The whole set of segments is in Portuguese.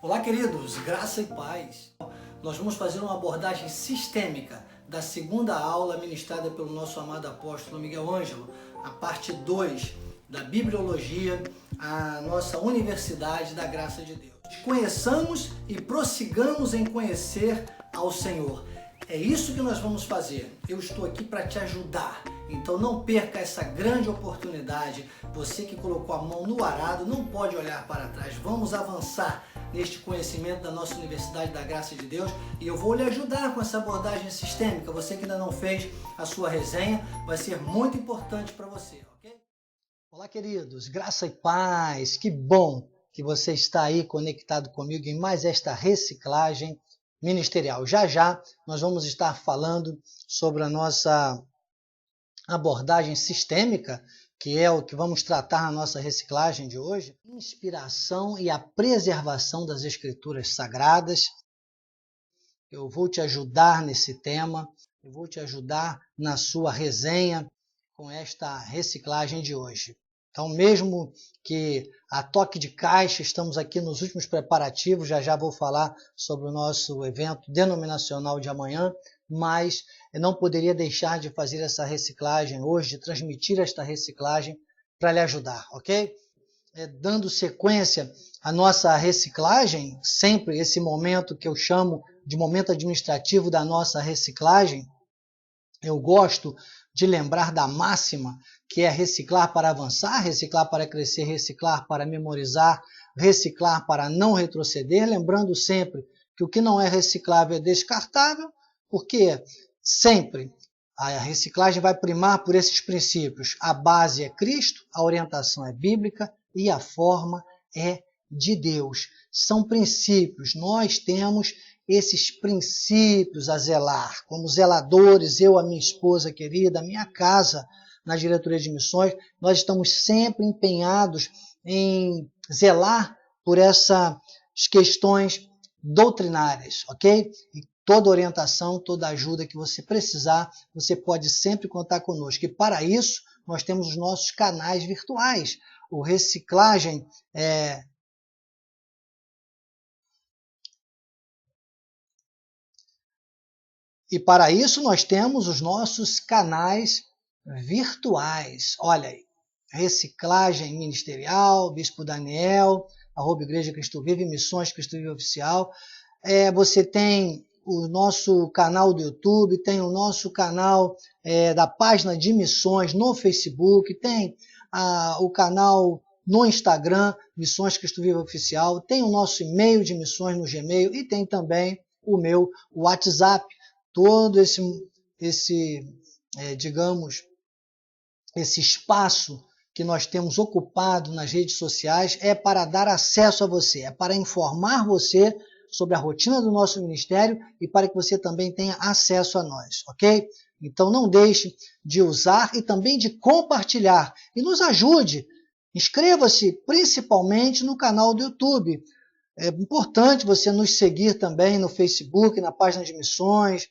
Olá, queridos, graça e paz. Nós vamos fazer uma abordagem sistêmica da segunda aula ministrada pelo nosso amado apóstolo Miguel Ângelo, a parte 2 da Bibliologia, a nossa Universidade da Graça de Deus. Conheçamos e prossigamos em conhecer ao Senhor. É isso que nós vamos fazer. Eu estou aqui para te ajudar. Então não perca essa grande oportunidade. Você que colocou a mão no arado não pode olhar para trás. Vamos avançar neste conhecimento da nossa Universidade da Graça de Deus e eu vou lhe ajudar com essa abordagem sistêmica. Você que ainda não fez a sua resenha, vai ser muito importante para você, ok? Olá, queridos, graça e paz. Que bom que você está aí conectado comigo em mais esta reciclagem ministerial. Já já nós vamos estar falando sobre a nossa abordagem sistêmica, que é o que vamos tratar na nossa reciclagem de hoje, inspiração e a preservação das escrituras sagradas. Eu vou te ajudar nesse tema, eu vou te ajudar na sua resenha com esta reciclagem de hoje. Então, mesmo que a toque de caixa, estamos aqui nos últimos preparativos, já vou falar sobre o nosso evento denominacional de amanhã, mas eu não poderia deixar de fazer essa reciclagem hoje, de transmitir esta reciclagem para lhe ajudar, ok? Dando sequência à nossa reciclagem, sempre esse momento que eu chamo de momento administrativo da nossa reciclagem, eu gosto de lembrar da máxima, que é reciclar para avançar, reciclar para crescer, reciclar para memorizar, reciclar para não retroceder, lembrando sempre que o que não é reciclável é descartável, porque sempre a reciclagem vai primar por esses princípios. A base é Cristo, a orientação é bíblica e a forma é de Deus. São princípios, nós temos esses princípios a zelar, como zeladores, eu, a minha esposa querida, a minha casa na diretoria de missões, nós estamos sempre empenhados em zelar por essas questões doutrinárias, ok? E toda orientação, toda ajuda que você precisar, você pode sempre contar conosco. E para isso, nós temos os nossos canais virtuais. O Reciclagem E para isso nós temos os nossos canais virtuais. Olha aí, Reciclagem Ministerial, Bispo Daniel, @Igreja Cristo Vive, Missões Cristo Vive Oficial. Você tem o nosso canal do YouTube, tem o nosso canal da página de missões no Facebook, tem o canal no Instagram, Missões Cristo Vive Oficial, tem o nosso e-mail de missões no Gmail e tem também o meu WhatsApp. Todo digamos, esse espaço que nós temos ocupado nas redes sociais é para dar acesso a você, é para informar você sobre a rotina do nosso ministério e para que você também tenha acesso a nós, ok? Então não deixe de usar e também de compartilhar. E nos ajude, inscreva-se principalmente no canal do YouTube. É importante você nos seguir também no Facebook, na página de missões,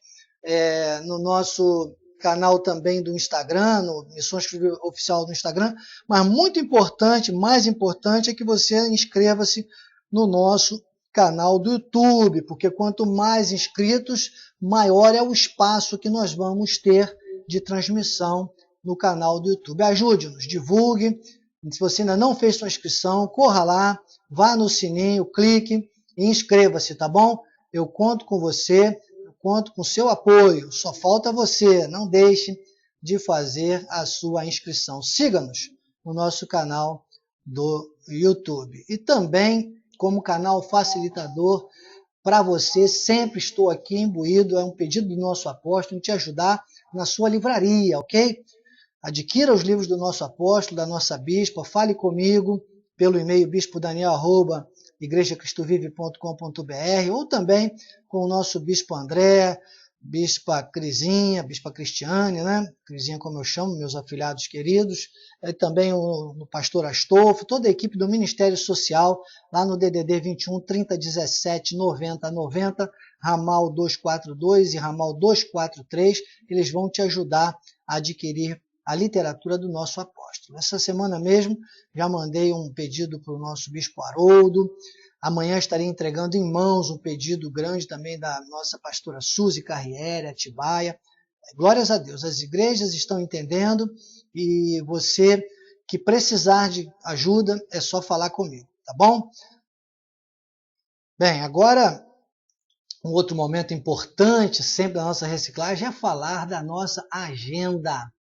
no nosso canal também do Instagram, no Missões Oficial do Instagram, mas muito importante, mais importante é que você inscreva-se no nosso canal do YouTube, porque quanto mais inscritos, maior é o espaço que nós vamos ter de transmissão no canal do YouTube. Ajude-nos, divulgue. Se você ainda não fez sua inscrição, corra lá, vá no sininho, clique e inscreva-se, tá bom? Eu conto com você, eu conto com seu apoio. Só falta você, não deixe de fazer a sua inscrição. Siga-nos no nosso canal do YouTube. E também, como canal facilitador para você, sempre estou aqui imbuído, é um pedido do nosso apóstolo, em te ajudar na sua livraria, ok? Adquira os livros do nosso apóstolo, da nossa bispa, fale comigo pelo e-mail bispo.daniel@igrejacristovive.com.br ou também com o nosso bispo André, bispa Crisinha, bispa Cristiane, né? Crisinha como eu chamo, meus afilhados queridos, também o pastor Astolfo, toda a equipe do Ministério Social, lá no DDD 21 30 17 90 90, ramal 242 e ramal 243, eles vão te ajudar a adquirir a literatura do nosso apóstolo. Essa semana mesmo já mandei um pedido para o nosso bispo Haroldo, Amanhã estarei entregando em mãos um pedido grande também da nossa pastora Suzy Carriere, Atibaia. Glórias a Deus, as igrejas estão entendendo e você que precisar de ajuda é só falar comigo, tá bom? Bem, agora um outro momento importante sempre da nossa reciclagem é falar da nossa agenda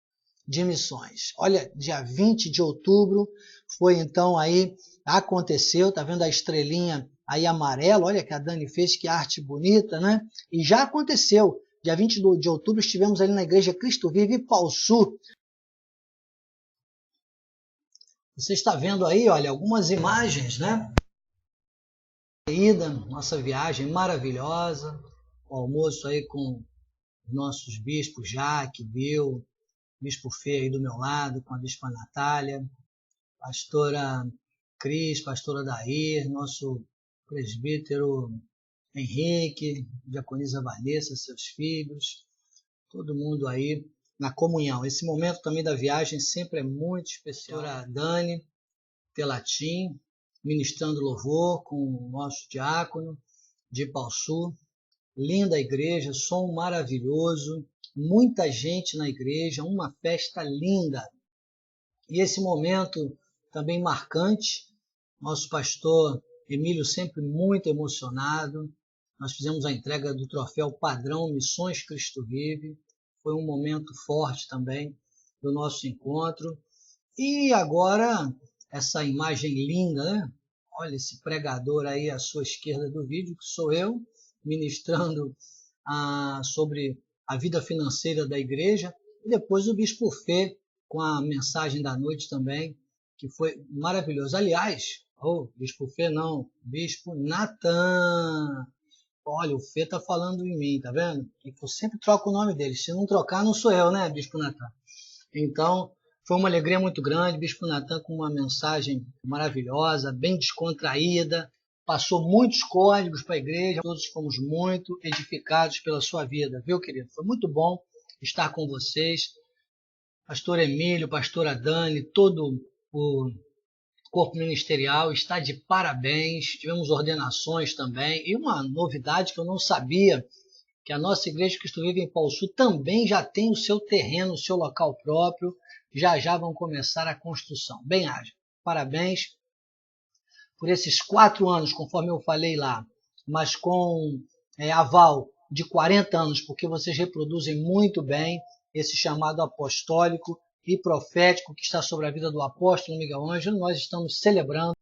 de missões. Olha, dia 20 de outubro foi então aí, aconteceu, tá vendo a estrelinha aí amarela? Olha que a Dani fez, que arte bonita, né? E já aconteceu. Dia 20 de outubro estivemos ali na Igreja Cristo Vive Paulsu. Você está vendo aí, olha, algumas imagens, né? Nossa viagem maravilhosa, o almoço aí com os nossos bispos, Jaque, Bill, bispo Fê aí do meu lado, com a bispa Natália, pastora Cris, pastora Dair, nosso presbítero Henrique, diaconisa Vanessa, seus filhos, todo mundo aí na comunhão. Esse momento também da viagem sempre é muito especial. A Dani Telatim, ministrando louvor com o nosso diácono de Paulsu. Linda igreja, som maravilhoso, muita gente na igreja, uma festa linda. E esse momento também marcante, nosso pastor Emílio sempre muito emocionado. Nós fizemos a entrega do troféu Padrão Missões Cristo Vive. Foi um momento forte também do nosso encontro. E agora, essa imagem linda, né? Olha esse pregador aí à sua esquerda do vídeo, que sou eu, ministrando sobre a vida financeira da igreja. E depois o Bispo Fê, com a mensagem da noite também, que foi maravilhoso. Aliás, Bispo Fê não, Bispo Natan. Olha, o Fê tá falando em mim, tá vendo? Eu sempre troco o nome dele. Se não trocar, não sou eu, né, Bispo Natan? Então, foi uma alegria muito grande. Bispo Natan com uma mensagem maravilhosa, bem descontraída, passou muitos códigos para a igreja, todos fomos muito edificados pela sua vida, viu, querido? Foi muito bom estar com vocês. Pastor Emílio, pastora Dani, todo o corpo ministerial está de parabéns. Tivemos ordenações também. E uma novidade que eu não sabia, que a nossa Igreja Cristo Vive em Paulsu também já tem o seu terreno, o seu local próprio. Já vão começar a construção. Bem-haja. Parabéns por esses 4 anos, conforme eu falei lá, mas com aval de 40 anos, porque vocês reproduzem muito bem esse chamado apostólico e profético que está sobre a vida do apóstolo Miguel Ângelo. Nós estamos celebrando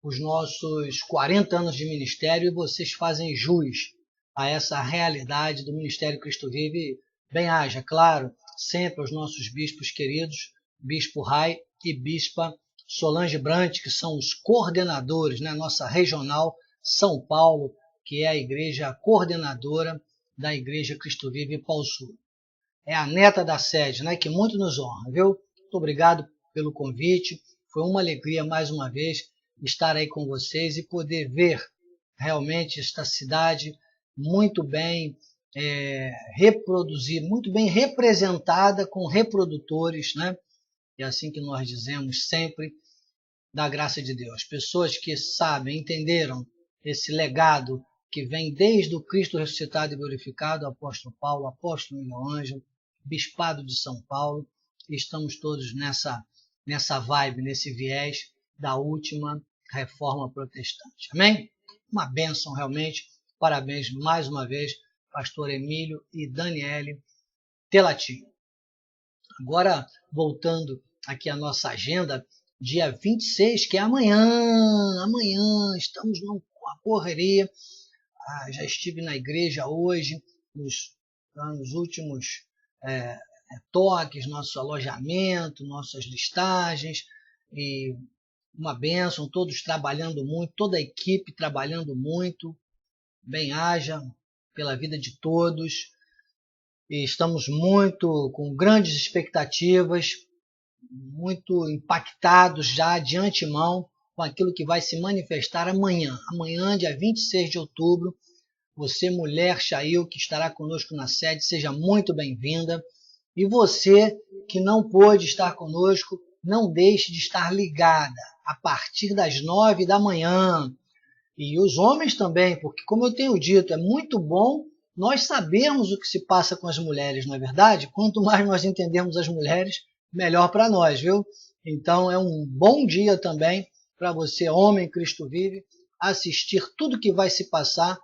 os nossos 40 anos de ministério e vocês fazem jus a essa realidade do Ministério Cristo Vive. Bem-haja, claro, sempre aos nossos bispos queridos, Bispo Rai e Bispa Solange Brant, que são os coordenadores, né? Nossa regional São Paulo, que é a igreja coordenadora da Igreja Cristo Vive Paulsu. É a neta da sede, né? Que muito nos honra, viu? Muito obrigado pelo convite. Foi uma alegria, mais uma vez, estar aí com vocês e poder ver realmente esta cidade muito bem reproduzida, muito bem representada com reprodutores, né? É assim que nós dizemos sempre, da graça de Deus. Pessoas que sabem, entenderam esse legado que vem desde o Cristo ressuscitado e glorificado, o apóstolo Paulo, o apóstolo Miguel Ângelo, bispado de São Paulo, e estamos todos nessa vibe, nesse viés da última reforma protestante. Amém? Uma bênção realmente. Parabéns mais uma vez, pastor Emílio e Daniele Telatim. Agora, voltando aqui à nossa agenda, dia 26, que é amanhã, estamos numa correria. Já estive na igreja hoje, nos últimos toques, nosso alojamento, nossas listagens, e uma bênção, todos trabalhando muito, toda a equipe trabalhando muito. Bem-haja pela vida de todos. E estamos com grandes expectativas, muito impactados já de antemão com aquilo que vai se manifestar amanhã. Amanhã, dia 26 de outubro, você, mulher Chail, que estará conosco na sede, seja muito bem-vinda. E você que não pôde estar conosco, não deixe de estar ligada a partir das 9 da manhã. E os homens também, porque como eu tenho dito, é muito bom nós sabermos o que se passa com as mulheres, não é verdade? Quanto mais nós entendemos as mulheres, melhor para nós, viu? Então é um bom dia também para você, homem Cristo Vive, assistir tudo que vai se passar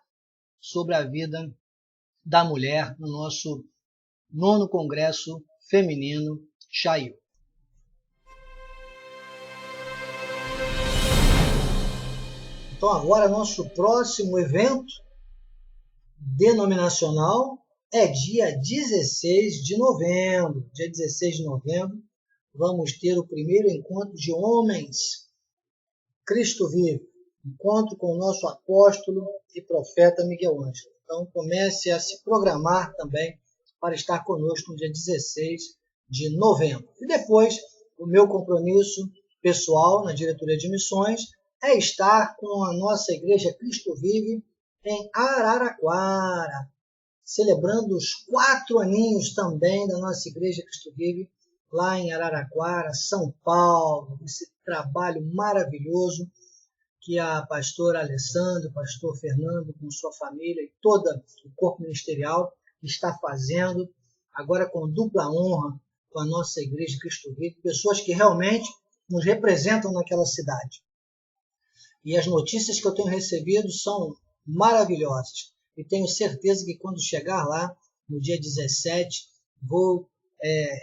sobre a vida da mulher no nosso 9º Congresso Feminino Chaiú. Então agora nosso próximo evento denominacional é dia 16 de novembro. Dia 16 de novembro vamos ter o primeiro encontro de homens Cristo Vive, encontro com o nosso apóstolo e profeta Miguel Ângelo. Então comece a se programar também para estar conosco no dia 16 de novembro. E depois, o meu compromisso pessoal na diretoria de missões é estar com a nossa igreja Cristo Vive em Araraquara, celebrando os 4 aninhos também da nossa igreja Cristo Vive, lá em Araraquara, São Paulo, esse trabalho maravilhoso que a pastora Alessandra, o pastor Fernando, com sua família e todo o corpo ministerial está fazendo, agora com dupla honra com a nossa igreja Cristo Vive, pessoas que realmente nos representam naquela cidade. E as notícias que eu tenho recebido são maravilhosas. E tenho certeza que quando chegar lá, no dia 17, vou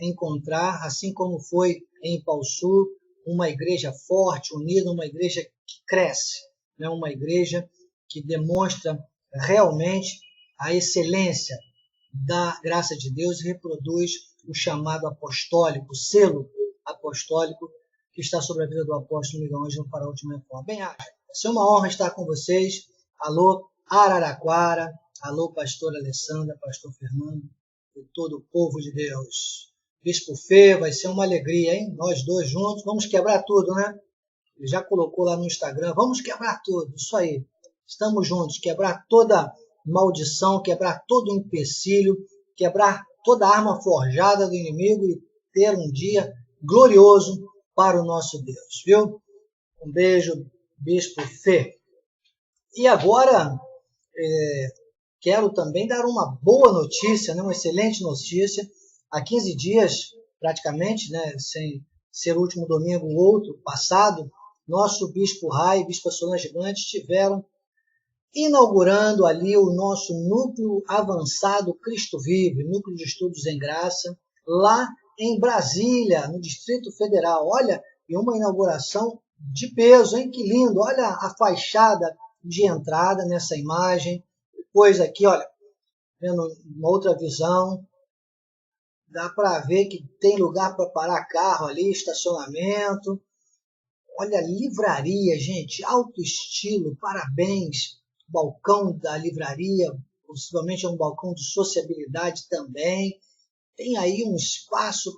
encontrar, assim como foi em Pausul, uma igreja forte, unida, uma igreja que cresce, né? Uma igreja que demonstra realmente a excelência da graça de Deus e reproduz o chamado apostólico, o selo apostólico que está sobre a vida do apóstolo Miguel Ângelo para a última reforma. Bem, vai ser uma honra estar com vocês. Alô, Araraquara, alô, pastor Alessandra, pastor Fernando e todo o povo de Deus. Bispo Fê, vai ser uma alegria, hein? Nós dois juntos, vamos quebrar tudo, né? Ele já colocou lá no Instagram, vamos quebrar tudo, isso aí. Estamos juntos, quebrar toda maldição, quebrar todo empecilho, quebrar toda arma forjada do inimigo e ter um dia glorioso para o nosso Deus, viu? Um beijo, Bispo Fê. E agora, quero também dar uma boa notícia, né? Uma excelente notícia. Há 15 dias, praticamente, né? Sem ser o último domingo ou outro, passado, nosso Bispo Rai e Bispa Solange Gigante estiveram inaugurando ali o nosso núcleo avançado Cristo Vive, núcleo de estudos em graça, lá em Brasília, no Distrito Federal. Olha, e uma inauguração de peso, hein? Que lindo! Olha a fachada de entrada nessa imagem. Depois aqui, olha, vendo uma outra visão, dá para ver que tem lugar para parar carro ali, estacionamento. Olha, livraria, gente, alto estilo, parabéns. Balcão da livraria, possivelmente é um balcão de sociabilidade também. Tem aí um espaço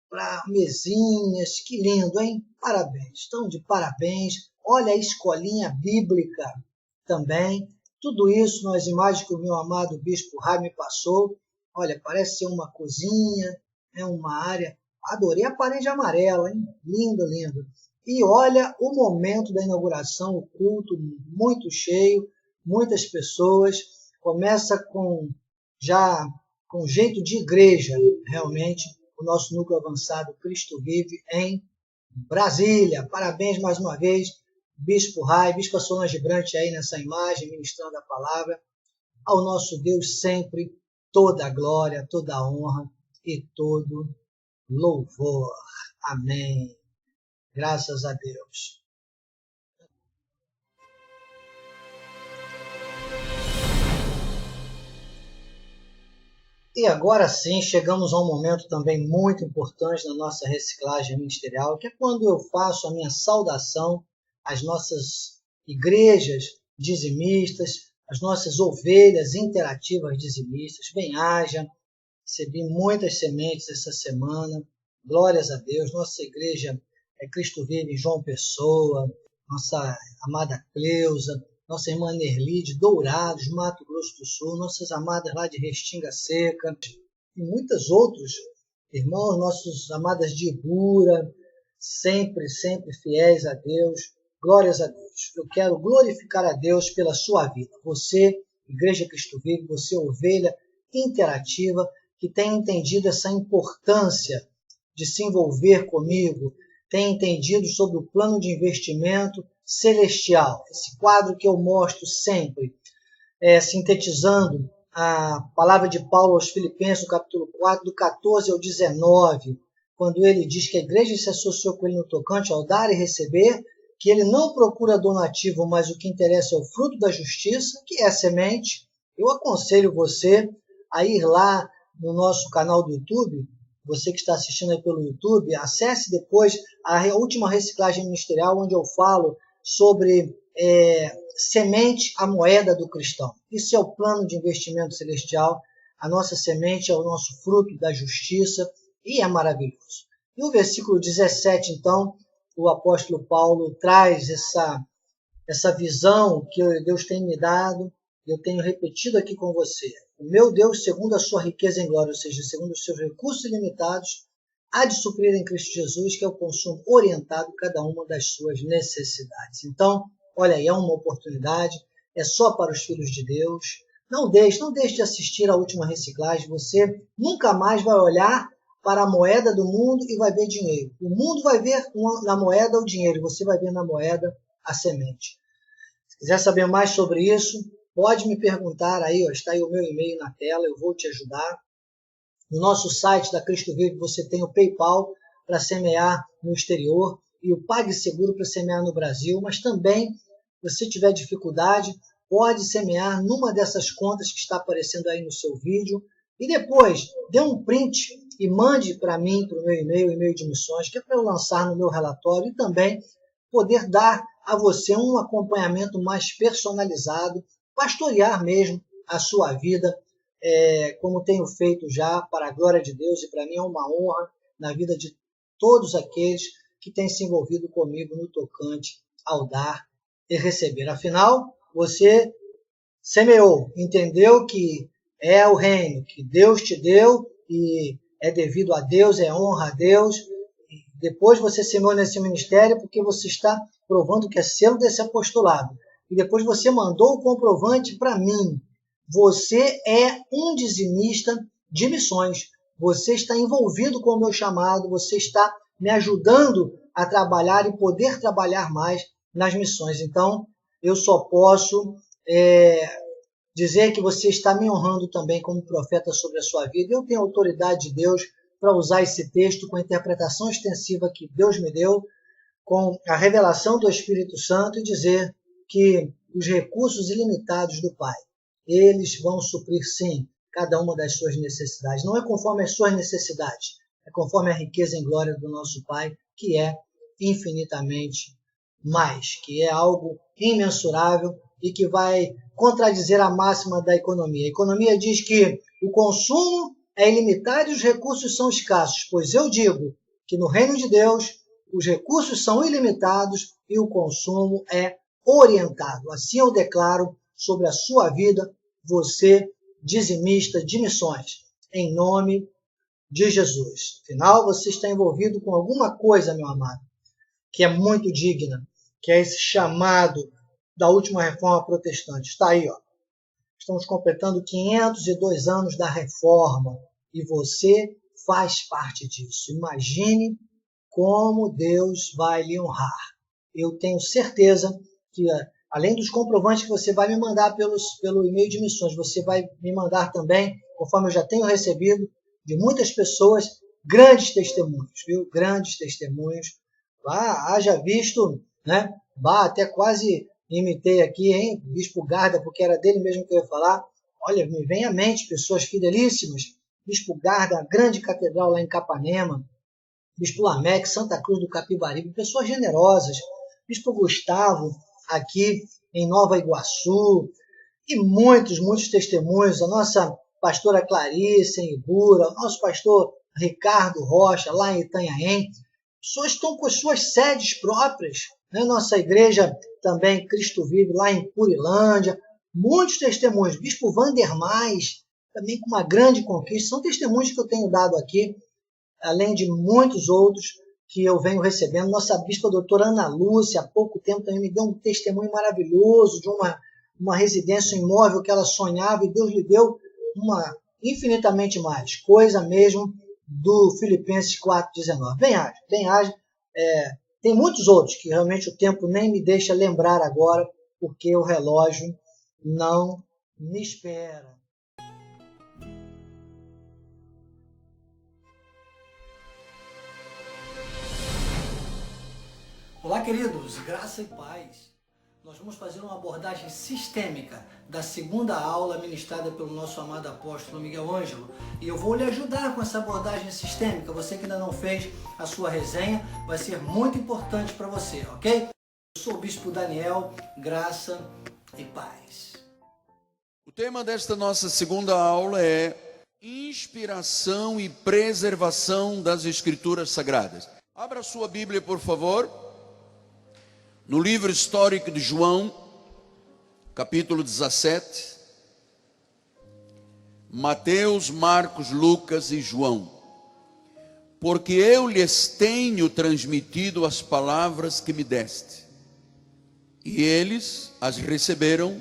para mesinhas, que lindo, hein? Parabéns, estão de parabéns. Olha a escolinha bíblica também. Tudo isso nas imagens que o meu amado Bispo Rai me passou. Olha, parece ser uma cozinha, é uma área. Adorei a parede amarela, hein? Lindo, lindo. E olha o momento da inauguração, o culto muito cheio, muitas pessoas. Começa com jeito de igreja, realmente, o nosso núcleo avançado Cristo Vive em Brasília. Parabéns mais uma vez, Bispo Rai, Bispa Solange Brant aí nessa imagem, ministrando a palavra. Ao nosso Deus sempre toda a glória, toda a honra e todo louvor. Amém. Graças a Deus. E agora sim, chegamos a um momento também muito importante na nossa reciclagem ministerial, que é quando eu faço a minha saudação às nossas igrejas dizimistas, às nossas ovelhas interativas dizimistas. Bem-haja, recebi muitas sementes essa semana, glórias a Deus. Nossa igreja é Cristo Vive em João Pessoa, nossa amada Cleusa, nossa irmã Nerli de Dourados, Mato Grosso do Sul, nossas amadas lá de Restinga Seca, e muitos outros irmãos, nossas amadas de Ibura, sempre fiéis a Deus. Glórias a Deus. Eu quero glorificar a Deus pela sua vida. Você, Igreja Cristo Vive, você, ovelha interativa, que tem entendido essa importância de se envolver comigo, tem entendido sobre o plano de investimento celestial. Esse quadro que eu mostro sempre, sintetizando a palavra de Paulo aos Filipenses, no capítulo 4, do 14 ao 19, quando ele diz que a igreja se associou com ele no tocante ao dar e receber, que ele não procura donativo, mas o que interessa é o fruto da justiça, que é a semente. Eu aconselho você a ir lá no nosso canal do YouTube, você que está assistindo aí pelo YouTube, acesse depois a última reciclagem ministerial, onde eu falo sobre semente, a moeda do cristão. Isso é o plano de investimento celestial. A nossa semente é o nosso fruto da justiça e é maravilhoso. E o versículo 17, então, o apóstolo Paulo traz essa visão que Deus tem me dado, e eu tenho repetido aqui com você. O meu Deus, segundo a sua riqueza em glória, ou seja, segundo os seus recursos ilimitados, há de suprir em Cristo Jesus, que é o consumo orientado a cada uma das suas necessidades. Então, olha aí, é uma oportunidade, é só para os filhos de Deus. Não deixe de assistir a última reciclagem, você nunca mais vai olhar para a moeda do mundo e vai ver dinheiro. O mundo vai ver na moeda o dinheiro, você vai ver na moeda a semente. Se quiser saber mais sobre isso, pode me perguntar aí, está aí o meu e-mail na tela, eu vou te ajudar. No nosso site da Cristo Vive você tem o PayPal para semear no exterior e o PagSeguro para semear no Brasil, mas também, se você tiver dificuldade, pode semear numa dessas contas que está aparecendo aí no seu vídeo e depois dê um print e mande para mim, para o meu e-mail de missões, que é para eu lançar no meu relatório e também poder dar a você um acompanhamento mais personalizado, pastorear mesmo a sua vida, como tenho feito já, para a glória de Deus, e para mim é uma honra na vida de todos aqueles que têm se envolvido comigo no tocante ao dar e receber. Afinal, você semeou, entendeu que é o reino que Deus te deu e é devido a Deus, é honra a Deus. Depois você semeou nesse ministério porque você está provando que é selo desse apostolado. E depois você mandou o comprovante para mim. Você é um dizimista de missões. Você está envolvido com o meu chamado, você está me ajudando a trabalhar e poder trabalhar mais nas missões. Então, eu só posso dizer que você está me honrando também como profeta sobre a sua vida. Eu tenho autoridade de Deus para usar esse texto com a interpretação extensiva que Deus me deu, com a revelação do Espírito Santo, e dizer que os recursos ilimitados do Pai, eles vão suprir, sim, cada uma das suas necessidades. Não é conforme as suas necessidades, é conforme a riqueza em glória do nosso Pai, que é infinitamente mais, que é algo imensurável e que vai contradizer a máxima da economia. A economia diz que o consumo é ilimitado e os recursos são escassos, pois eu digo que no reino de Deus os recursos são ilimitados e o consumo é orientado. Assim eu declaro sobre a sua vida, você, dizimista de missões, em nome de Jesus. Afinal, você está envolvido com alguma coisa, meu amado, que é muito digna, que é esse chamado da última reforma protestante. Está aí, ó. Estamos completando 502 anos da reforma e você faz parte disso. Imagine como Deus vai lhe honrar. Eu tenho certeza que, além dos comprovantes que você vai me mandar pelo e-mail de missões, você vai me mandar também, conforme eu já tenho recebido, de muitas pessoas, grandes testemunhos, viu? Grandes testemunhos. Haja visto, né? Até quase imitei aqui, hein? Bispo Garda, porque era dele mesmo que eu ia falar. Olha, me vem à mente pessoas fidelíssimas. Bispo Garda, a grande catedral lá em Capanema. Bispo Lameque, Santa Cruz do Capibaribe, pessoas generosas. Bispo Gustavo, aqui em Nova Iguaçu. E muitos testemunhos. A nossa pastora Clarice, em Ibura. O nosso pastor Ricardo Rocha, lá em Itanhaém. Pessoas estão com as suas sedes próprias. Né? Nossa igreja também, Cristo Vive, lá em Purilândia. Muitos testemunhos. Bispo Vandermais, também com uma grande conquista. São testemunhos que eu tenho dado aqui, além de muitos outros. que eu venho recebendo. Nossa bispa doutora Ana Lúcia, há pouco tempo também me deu um testemunho maravilhoso de uma residência, um imóvel que ela sonhava, e Deus lhe deu uma infinitamente mais, coisa mesmo do Filipenses 4,19. Bem haja. Tem muitos outros que realmente o tempo nem me deixa lembrar agora, porque o relógio não me espera. Olá, queridos, graça e paz. Nós vamos fazer uma abordagem sistêmica da segunda aula ministrada pelo nosso amado apóstolo Miguel Ângelo. E eu vou lhe ajudar com essa abordagem sistêmica. Você que ainda não fez a sua resenha, vai ser muito importante para você, ok? Eu sou o Bispo Daniel, graça e paz. O tema desta nossa segunda aula é inspiração e preservação das Escrituras Sagradas. Abra sua Bíblia, por favor, no livro histórico de João, capítulo 17, Mateus, Marcos, Lucas e João. Porque eu lhes tenho transmitido as palavras que me deste, e eles as receberam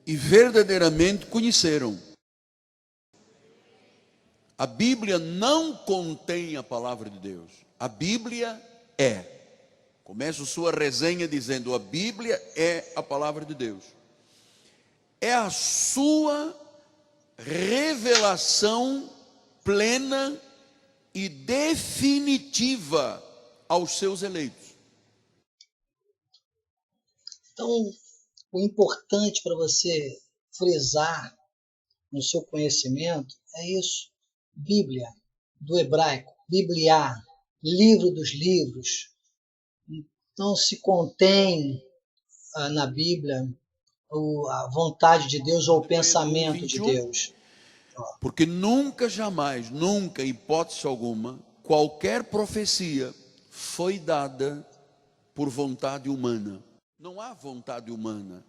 e verdadeiramente conheceram. A Bíblia não contém a palavra de Deus. A Bíblia é. Começa sua resenha dizendo: a Bíblia é a palavra de Deus. É a sua revelação plena e definitiva aos seus eleitos. Então, o importante para você frisar no seu conhecimento é isso. Bíblia, do hebraico, Bíblia, livro dos livros. Então, se contém na Bíblia a vontade de Deus ou o pensamento de Deus. Porque nunca, jamais, nunca, hipótese alguma, qualquer profecia foi dada por vontade humana. Não há vontade humana.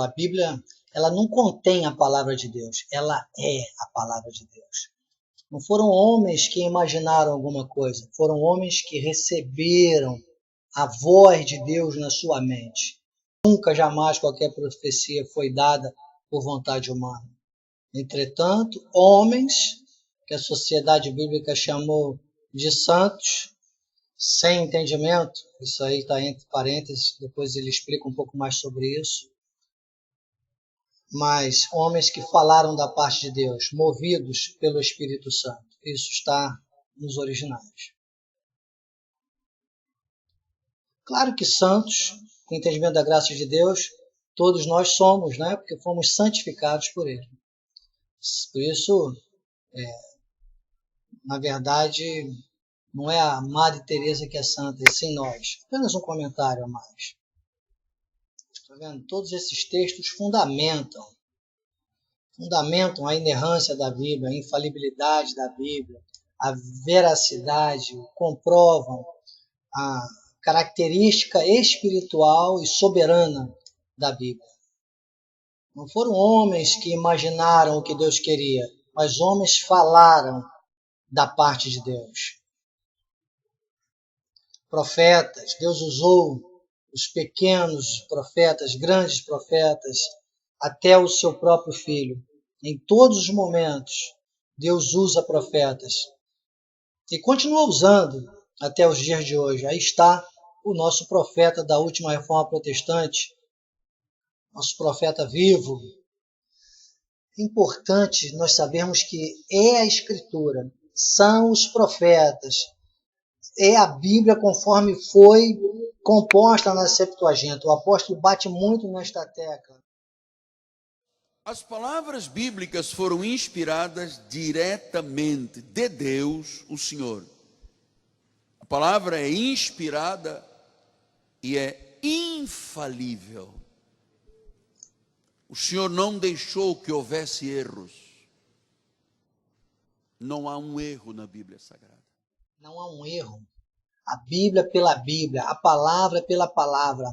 A Bíblia, ela não contém a palavra de Deus, ela é a palavra de Deus. Não foram homens que imaginaram alguma coisa, foram homens que receberam a voz de Deus na sua mente. Nunca, jamais qualquer profecia foi dada por vontade humana. Entretanto, homens, que a sociedade bíblica chamou de santos, sem entendimento, isso aí está entre parênteses, depois ele explica um pouco mais sobre isso, mas homens que falaram da parte de Deus, movidos pelo Espírito Santo. Isso está nos originais. Claro que santos, com entendimento da graça de Deus, todos nós somos, né? Porque fomos santificados por Ele. Por isso, na verdade, não é a Madre Teresa que é santa, e sim nós. Apenas um comentário a mais. Está vendo? Todos esses textos fundamentam a inerrância da Bíblia, a infalibilidade da Bíblia, a veracidade, comprovam a característica espiritual e soberana da Bíblia. Não foram homens que imaginaram o que Deus queria, mas homens falaram da parte de Deus. Profetas, Deus usou os pequenos profetas, grandes profetas, até o seu próprio Filho. Em todos os momentos, Deus usa profetas. E continua usando até os dias de hoje. Aí está o nosso profeta da última reforma protestante, nosso profeta vivo. É importante nós sabermos que é a Escritura, são os profetas, é a Bíblia conforme foi composta na Septuaginta. O apóstolo bate muito nesta tecla. As palavras bíblicas foram inspiradas diretamente de Deus, o Senhor. A palavra é inspirada e é infalível. O Senhor não deixou que houvesse erros. Não há um erro na Bíblia Sagrada. Não há um erro. A Bíblia pela Bíblia, a palavra pela palavra.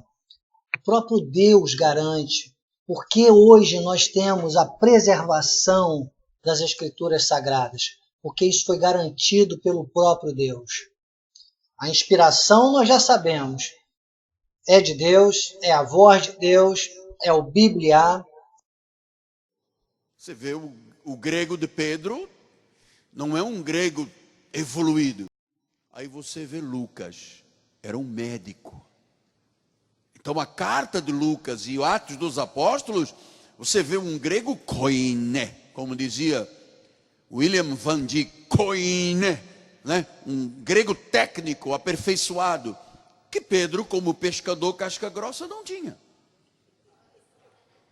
O próprio Deus garante. Porque hoje nós temos a preservação das Escrituras Sagradas? Porque isso foi garantido pelo próprio Deus. A inspiração nós já sabemos. É de Deus, é a voz de Deus, é o Bibliar. Você vê o grego de Pedro, não é um grego evoluído. Aí você vê Lucas, era um médico. Então a carta de Lucas e o Atos dos Apóstolos, você vê um grego koine, como dizia William Van Dyck, koine, né? Um grego técnico, aperfeiçoado, que Pedro, como pescador casca grossa, não tinha.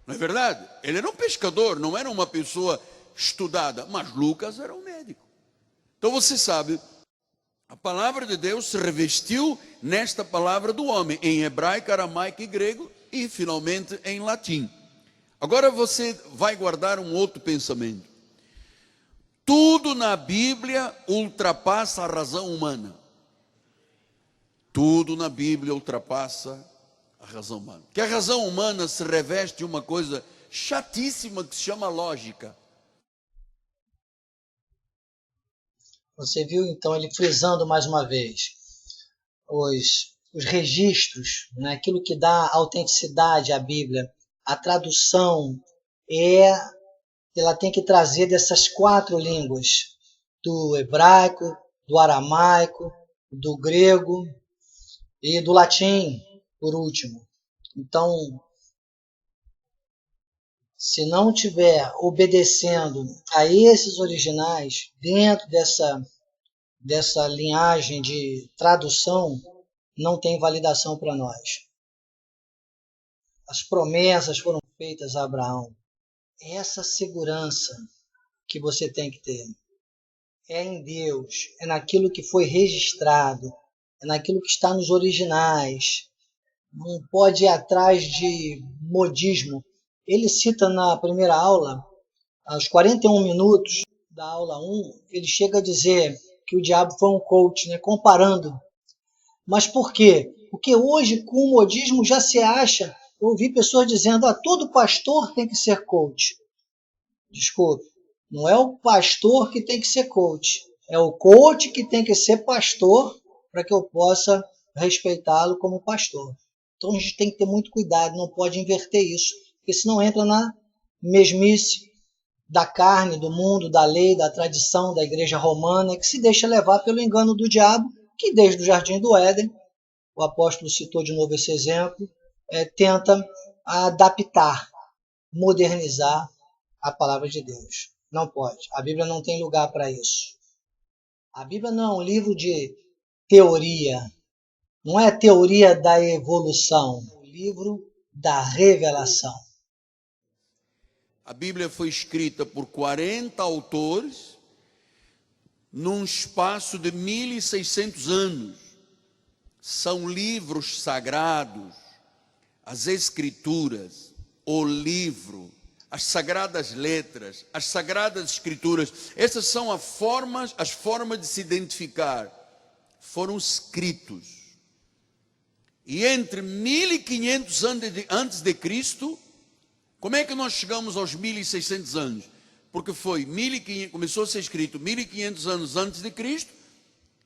Não é verdade? Ele era um pescador, não era uma pessoa estudada, mas Lucas era um médico. Então você sabe, a palavra de Deus se revestiu nesta palavra do homem, em hebraico, aramaico e grego, e finalmente em latim. Agora você vai guardar um outro pensamento. Tudo na Bíblia ultrapassa a razão humana. Tudo na Bíblia ultrapassa a razão humana. Que a razão humana se reveste de uma coisa chatíssima que se chama lógica. Você viu, então, ele frisando mais uma vez os registros, né? Aquilo que dá autenticidade à Bíblia. A tradução ela tem que trazer dessas 4 línguas, do hebraico, do aramaico, do grego e do latim, por último. Então, se não tiver obedecendo a esses originais dentro dessa linhagem de tradução, não tem validação para nós. As promessas foram feitas a Abraão. Essa segurança que você tem que ter é em Deus, é naquilo que foi registrado, é naquilo que está nos originais. Não pode ir atrás de modismo. Ele cita na primeira aula, aos 41 minutos da aula 1, ele chega a dizer que o diabo foi um coach, né, comparando. Mas por quê? Porque hoje, com o modismo, já se acha, eu ouvi pessoas dizendo, todo pastor tem que ser coach. Desculpe, não é o pastor que tem que ser coach, é o coach que tem que ser pastor para que eu possa respeitá-lo como pastor. Então a gente tem que ter muito cuidado, não pode inverter isso, porque senão entra na mesmice da carne, do mundo, da lei, da tradição da igreja romana, que se deixa levar pelo engano do diabo, que desde o Jardim do Éden, o apóstolo citou de novo esse exemplo, tenta adaptar, modernizar a palavra de Deus. Não pode. A Bíblia não tem lugar para isso. A Bíblia não é um livro de teoria. Não é a teoria da evolução. É um livro da revelação. A Bíblia foi escrita por 40 autores num espaço de 1600 anos. São livros sagrados, as Escrituras, o livro, as sagradas letras, as sagradas escrituras. Essas são as formas de se identificar. Foram escritos. E entre 1500 antes de Cristo, como é que nós chegamos aos 1600 anos? Porque foi 1500, começou a ser escrito 1500 anos antes de Cristo,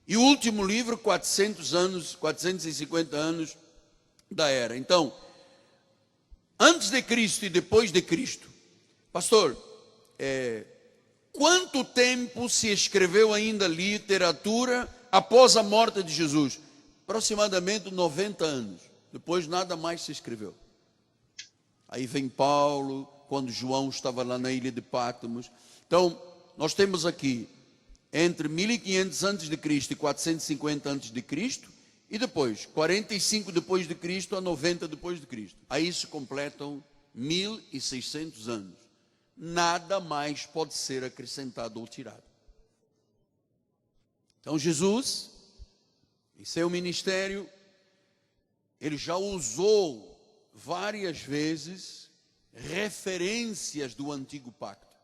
e o último livro 450 anos da era. Então, antes de Cristo e depois de Cristo, pastor, quanto tempo se escreveu ainda literatura após a morte de Jesus? Aproximadamente 90 anos. Depois nada mais se escreveu. Aí vem Paulo, quando João estava lá na ilha de Patmos. Então, nós temos aqui entre 1500 antes de Cristo e 450 antes de Cristo, e depois 45 depois de Cristo a 90 depois de Cristo. Aí se completam 1600 anos. Nada mais pode ser acrescentado ou tirado. Então Jesus, em seu ministério, ele já usou várias vezes referências do antigo pacto,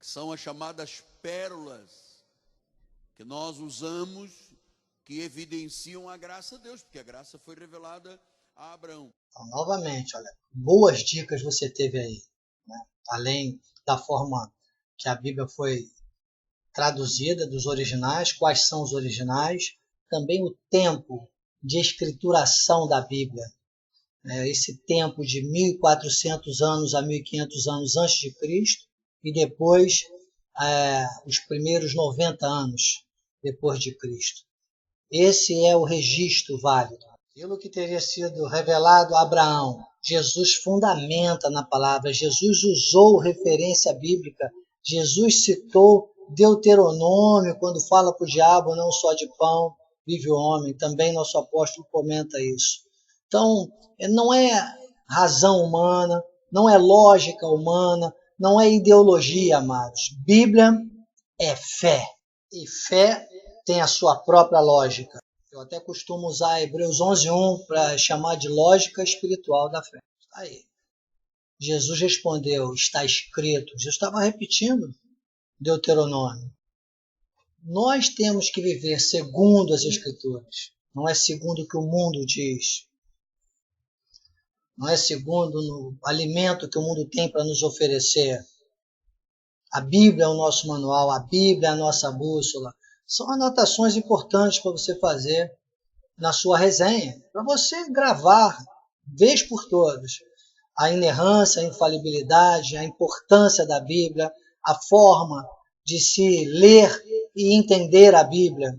que são as chamadas pérolas, que nós usamos, que evidenciam a graça de Deus, porque a graça foi revelada a Abraão. Então, novamente, olha, boas dicas você teve aí, né? Além da forma que a Bíblia foi traduzida dos originais, quais são os originais, também o tempo de escrituração da Bíblia. Esse tempo de 1.400 anos a 1.500 anos antes de Cristo e depois os primeiros 90 anos depois de Cristo. Esse é o registro válido. Aquilo que teria sido revelado a Abraão, Jesus fundamenta na palavra, Jesus usou referência bíblica, Jesus citou Deuteronômio quando fala para o diabo, não só de pão vive o homem, também nosso apóstolo comenta isso. Então, não é razão humana, não é lógica humana, não é ideologia, amados. Bíblia é fé, e fé tem a sua própria lógica. Eu até costumo usar Hebreus 11:1 para chamar de lógica espiritual da fé. Está aí. Jesus respondeu, está escrito. Jesus estava repetindo Deuteronômio. Nós temos que viver segundo as Escrituras, não é segundo o que o mundo diz. Não é segundo o alimento que o mundo tem para nos oferecer. A Bíblia é o nosso manual, a Bíblia é a nossa bússola. São anotações importantes para você fazer na sua resenha, para você gravar, vez por todas, a inerrância, a infalibilidade, a importância da Bíblia, a forma de se ler e entender a Bíblia.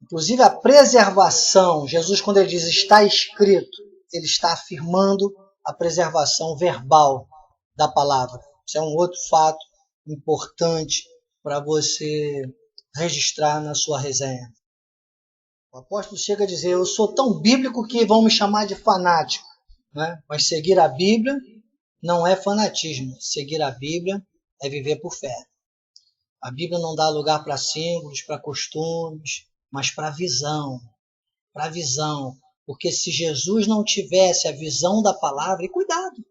Inclusive a preservação, Jesus quando ele diz está escrito, ele está afirmando a preservação verbal da palavra. Isso é um outro fato importante para você registrar na sua resenha. O apóstolo chega a dizer, eu sou tão bíblico que vão me chamar de fanático. Né? Mas seguir a Bíblia não é fanatismo. Seguir a Bíblia é viver por fé. A Bíblia não dá lugar para símbolos, para costumes, mas para visão. Para visão. Porque se Jesus não tivesse a visão da palavra, e cuidado,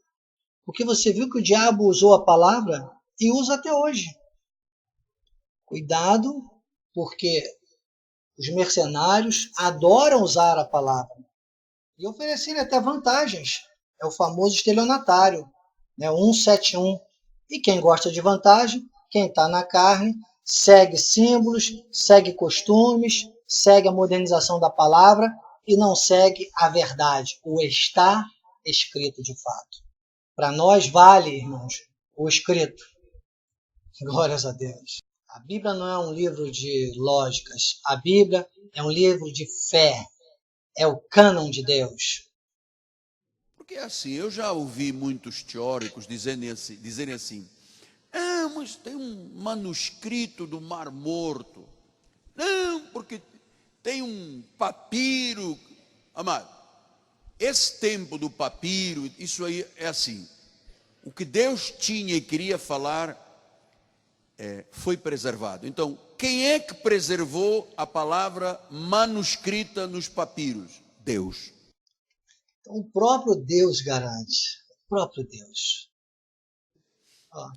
porque você viu que o diabo usou a palavra e usa até hoje. Cuidado, porque os mercenários adoram usar a palavra e oferecerem até vantagens. É o famoso estelionatário, 171. E quem gosta de vantagem, quem está na carne, segue símbolos, segue costumes, segue a modernização da palavra e não segue a verdade, o está escrito de fato. Para nós vale, irmãos, o escrito. Glórias a Deus. A Bíblia não é um livro de lógicas. A Bíblia é um livro de fé. É o cânon de Deus. Porque assim, eu já ouvi muitos teóricos dizerem assim, mas tem um manuscrito do Mar Morto. Não, porque tem um papiro. Amado, esse tempo do papiro, isso aí é assim. O que Deus tinha e queria falar foi preservado. Então, quem é que preservou a palavra manuscrita nos papiros? Deus. Então, o próprio Deus garante. O próprio Deus.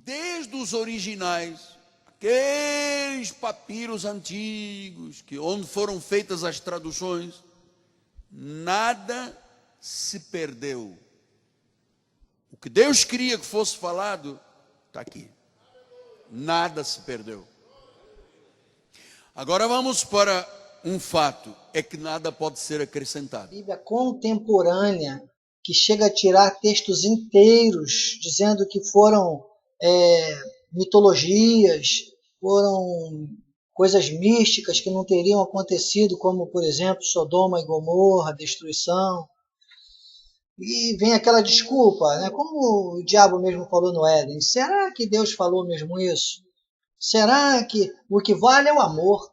Desde os originais, aqueles papiros antigos, onde foram feitas as traduções, nada se perdeu. O que Deus queria que fosse falado, está aqui. Nada se perdeu. Agora vamos para um fato, é que nada pode ser acrescentado. A Bíblia contemporânea, que chega a tirar textos inteiros, dizendo que foram mitologias, foram coisas místicas que não teriam acontecido, como, por exemplo, Sodoma e Gomorra, destruição. E vem aquela desculpa, como o diabo mesmo falou no Éden. Será que Deus falou mesmo isso? Será que o que vale é o amor?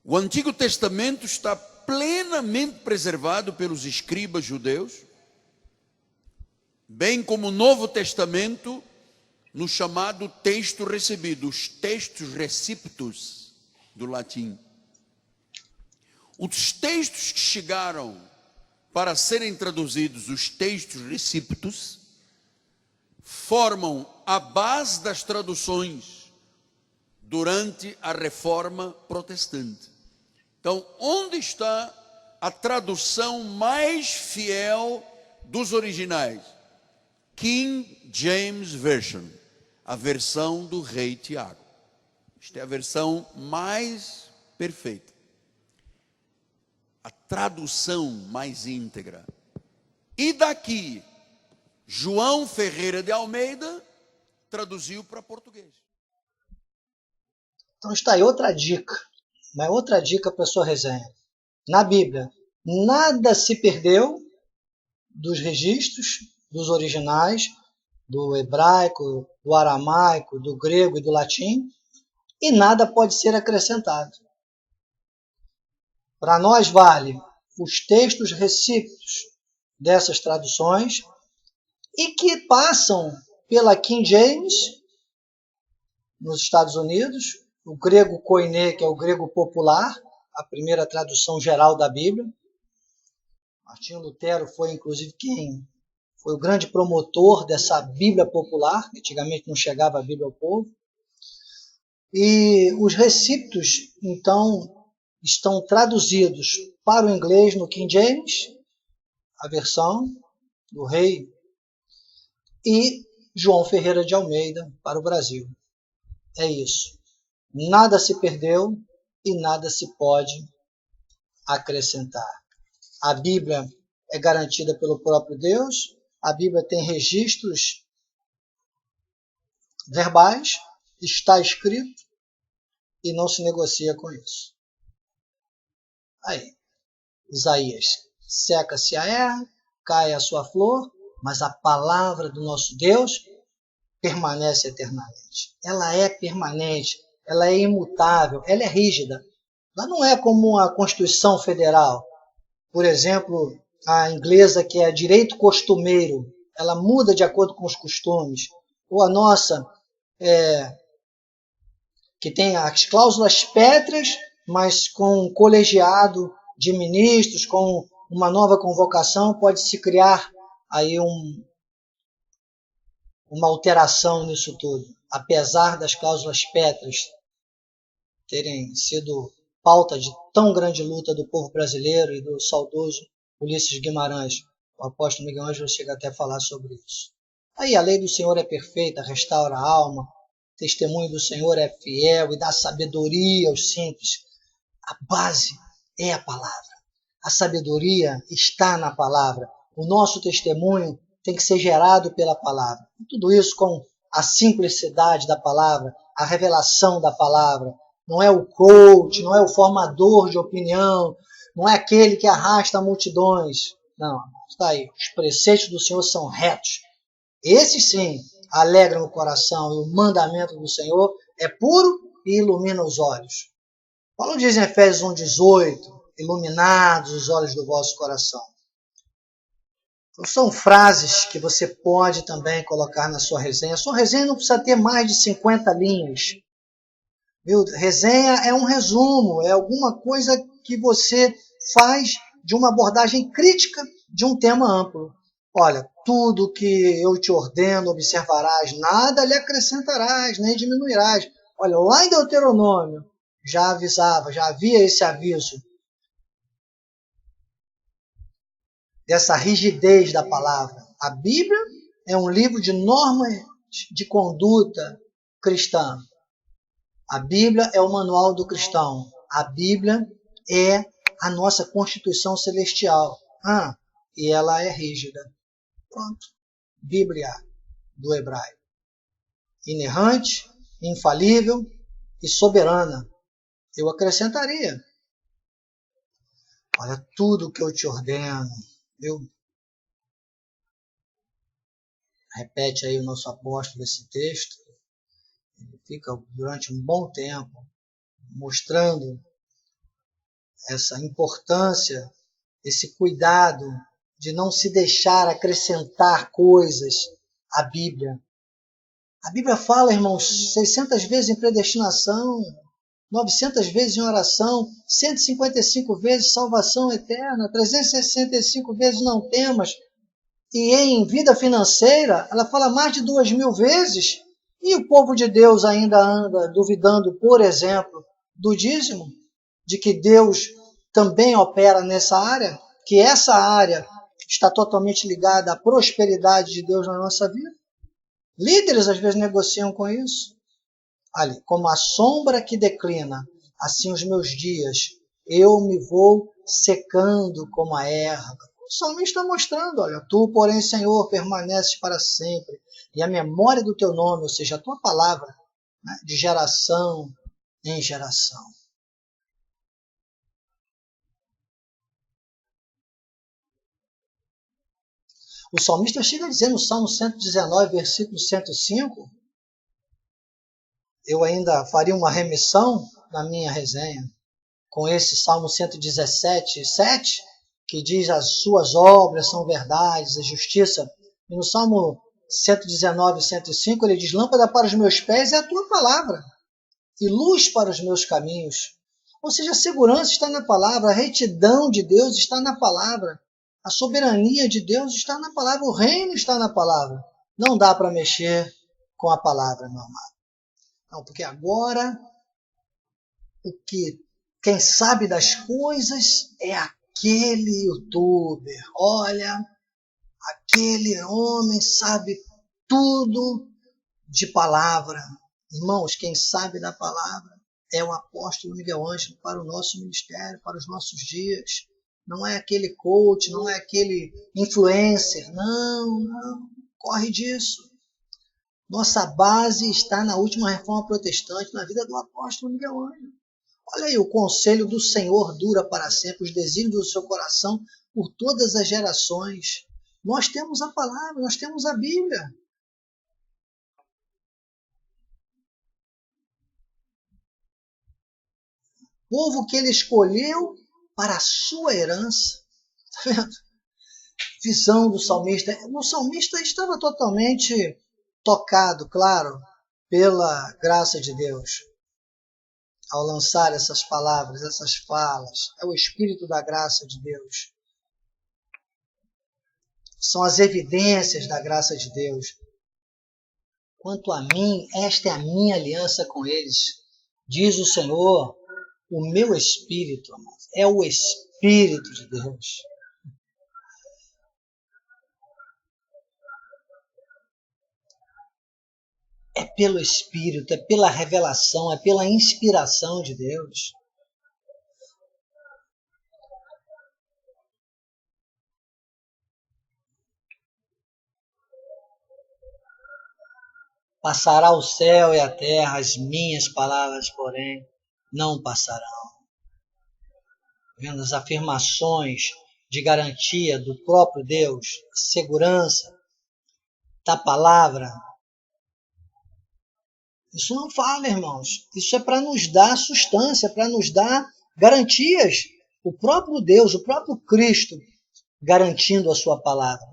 O Antigo Testamento está plenamente preservado pelos escribas judeus, bem como o Novo Testamento, no chamado texto recebido, os textos receptus do latim. Os textos que chegaram para serem traduzidos, os textos receptus, formam a base das traduções durante a Reforma Protestante. Então, onde está a tradução mais fiel dos originais? King James Version, a versão do rei Tiago. Esta é a versão mais perfeita. A tradução mais íntegra. E daqui, João Ferreira de Almeida traduziu para português. Então está aí outra dica, uma outra dica para a sua resenha. Na Bíblia, nada se perdeu dos registros, dos originais, do hebraico, do aramaico, do grego e do latim, e nada pode ser acrescentado. Para nós vale os textos recíprocos dessas traduções e que passam pela King James, nos Estados Unidos, o grego koiné, que é o grego popular, a primeira tradução geral da Bíblia. Martinho Lutero foi, inclusive, quem foi o grande promotor dessa Bíblia popular. Antigamente não chegava a Bíblia ao povo. E os recípicos, então, estão traduzidos para o inglês no King James, a versão do rei, e João Ferreira de Almeida para o Brasil. É isso. Nada se perdeu e nada se pode acrescentar. A Bíblia é garantida pelo próprio Deus, a Bíblia tem registros verbais, está escrito e não se negocia com isso. Aí, Isaías, seca-se a erva, cai a sua flor, mas a palavra do nosso Deus permanece eternamente. Ela é permanente, ela é imutável, ela é rígida. Ela não é como a Constituição Federal. Por exemplo, a inglesa, que é direito costumeiro, ela muda de acordo com os costumes. Ou a nossa, que tem as cláusulas pétreas, mas com um colegiado de ministros, com uma nova convocação, pode-se criar aí uma alteração nisso tudo, apesar das cláusulas pétreas terem sido pauta de tão grande luta do povo brasileiro e do saudoso Ulisses Guimarães. O apóstolo Miguel Ângelo chega até a falar sobre isso. Aí a lei do Senhor é perfeita, restaura a alma, o testemunho do Senhor é fiel e dá sabedoria aos simples. A base é a palavra. A sabedoria está na palavra. O nosso testemunho tem que ser gerado pela palavra. E tudo isso com a simplicidade da palavra, a revelação da palavra. Não é o coach, não é o formador de opinião, não é aquele que arrasta multidões. Não, está aí. Os preceitos do Senhor são retos. Esses sim alegram o coração, e o mandamento do Senhor é puro e ilumina os olhos. Paulo diz em Efésios 1,18, iluminados os olhos do vosso coração. Então, são frases que você pode também colocar na sua resenha. A sua resenha não precisa ter mais de 50 linhas. Viu? Resenha é um resumo, é alguma coisa que você faz de uma abordagem crítica de um tema amplo. Olha, tudo que eu te ordeno observarás, nada lhe acrescentarás, nem diminuirás. Olha, lá em Deuteronômio já avisava, já havia esse aviso dessa rigidez da palavra. A Bíblia é um livro de normas de conduta cristã. A Bíblia é o manual do cristão. A Bíblia é a nossa Constituição Celestial. E ela é rígida. Pronto. Bíblia do hebraico. Inerrante, infalível e soberana. Eu acrescentaria. Olha, tudo que eu te ordeno. Viu? Repete aí o nosso apóstolo esse texto. Ele fica durante um bom tempo mostrando essa importância, esse cuidado de não se deixar acrescentar coisas à Bíblia. A Bíblia fala, irmãos, 600 vezes em predestinação, 900 vezes em oração, 155 vezes salvação eterna, 365 vezes não temas. E em vida financeira, ela fala mais de 2.000 vezes. E o povo de Deus ainda anda duvidando, por exemplo, do dízimo, de que Deus também opera nessa área, que essa área está totalmente ligada à prosperidade de Deus na nossa vida. Líderes às vezes negociam com isso. Ali, como a sombra que declina, assim os meus dias, eu me vou secando como a erva. O salmista está mostrando, olha, tu, porém, Senhor, permaneces para sempre, e a memória do teu nome, ou seja, a tua palavra, né, de geração em geração. O salmista chega a dizer no Salmo 119, versículo 105, eu ainda faria uma remissão na minha resenha com esse Salmo 117, 7, que diz as suas obras são verdades, a justiça. E no Salmo 119, 105, ele diz, lâmpada para os meus pés é a tua palavra, e luz para os meus caminhos. Ou seja, a segurança está na palavra, a retidão de Deus está na palavra, a soberania de Deus está na palavra, o reino está na palavra. Não dá para mexer com a palavra, meu amado. Não, porque agora quem sabe das coisas é aquele youtuber. Olha, aquele homem sabe tudo de palavra. Irmãos, quem sabe da palavra é o apóstolo Miguel Ângelo para o nosso ministério, para os nossos dias. Não é aquele coach, não é aquele influencer. Não, corre disso. Nossa base está na última reforma protestante, na vida do apóstolo Miguel Ângelo. Olha aí, o conselho do Senhor dura para sempre, os desígnios do seu coração por todas as gerações. Nós temos a palavra, nós temos a Bíblia. Povo que ele escolheu para a sua herança. Está vendo? Visão do salmista. O salmista estava totalmente tocado, claro, pela graça de Deus. Ao lançar essas palavras, essas falas, é o Espírito da graça de Deus. São as evidências da graça de Deus. Quanto a mim, esta é a minha aliança com eles. Diz o Senhor, o meu Espírito, é o Espírito de Deus. É pelo Espírito, é pela revelação, é pela inspiração de Deus. Passará o céu e a terra, as minhas palavras, porém, não passarão. Vendo as afirmações de garantia do próprio Deus, segurança da palavra. Isso não falha, irmãos. Isso é para nos dar sustância, para nos dar garantias. O próprio Deus, o próprio Cristo, garantindo a sua palavra.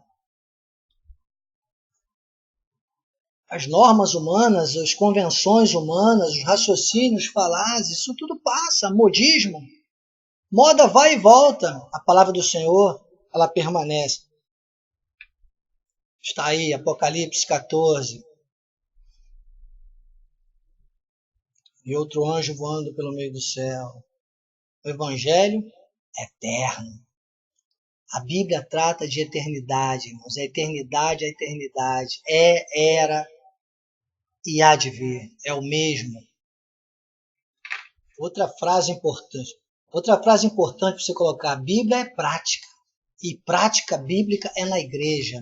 As normas humanas, as convenções humanas, os raciocínios falazes, isso tudo passa, modismo. Moda vai e volta. A palavra do Senhor, ela permanece. Está aí, Apocalipse 14. E outro anjo voando pelo meio do céu. O Evangelho é eterno. A Bíblia trata de eternidade, irmãos. A eternidade, era e há de vir. É o mesmo. Outra frase importante para você colocar. A Bíblia é prática. E prática bíblica é na igreja.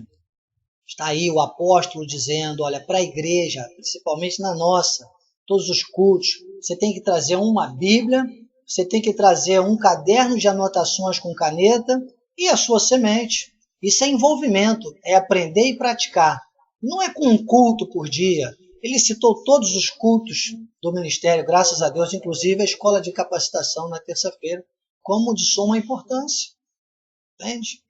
Está aí o apóstolo dizendo, olha, para a igreja, principalmente na nossa, todos os cultos, você tem que trazer uma Bíblia, você tem que trazer um caderno de anotações com caneta e a sua semente. Isso é envolvimento, é aprender e praticar. Não é com um culto por dia. Ele citou todos os cultos do ministério, graças a Deus, inclusive a escola de capacitação na terça-feira, como de suma importância. Entende?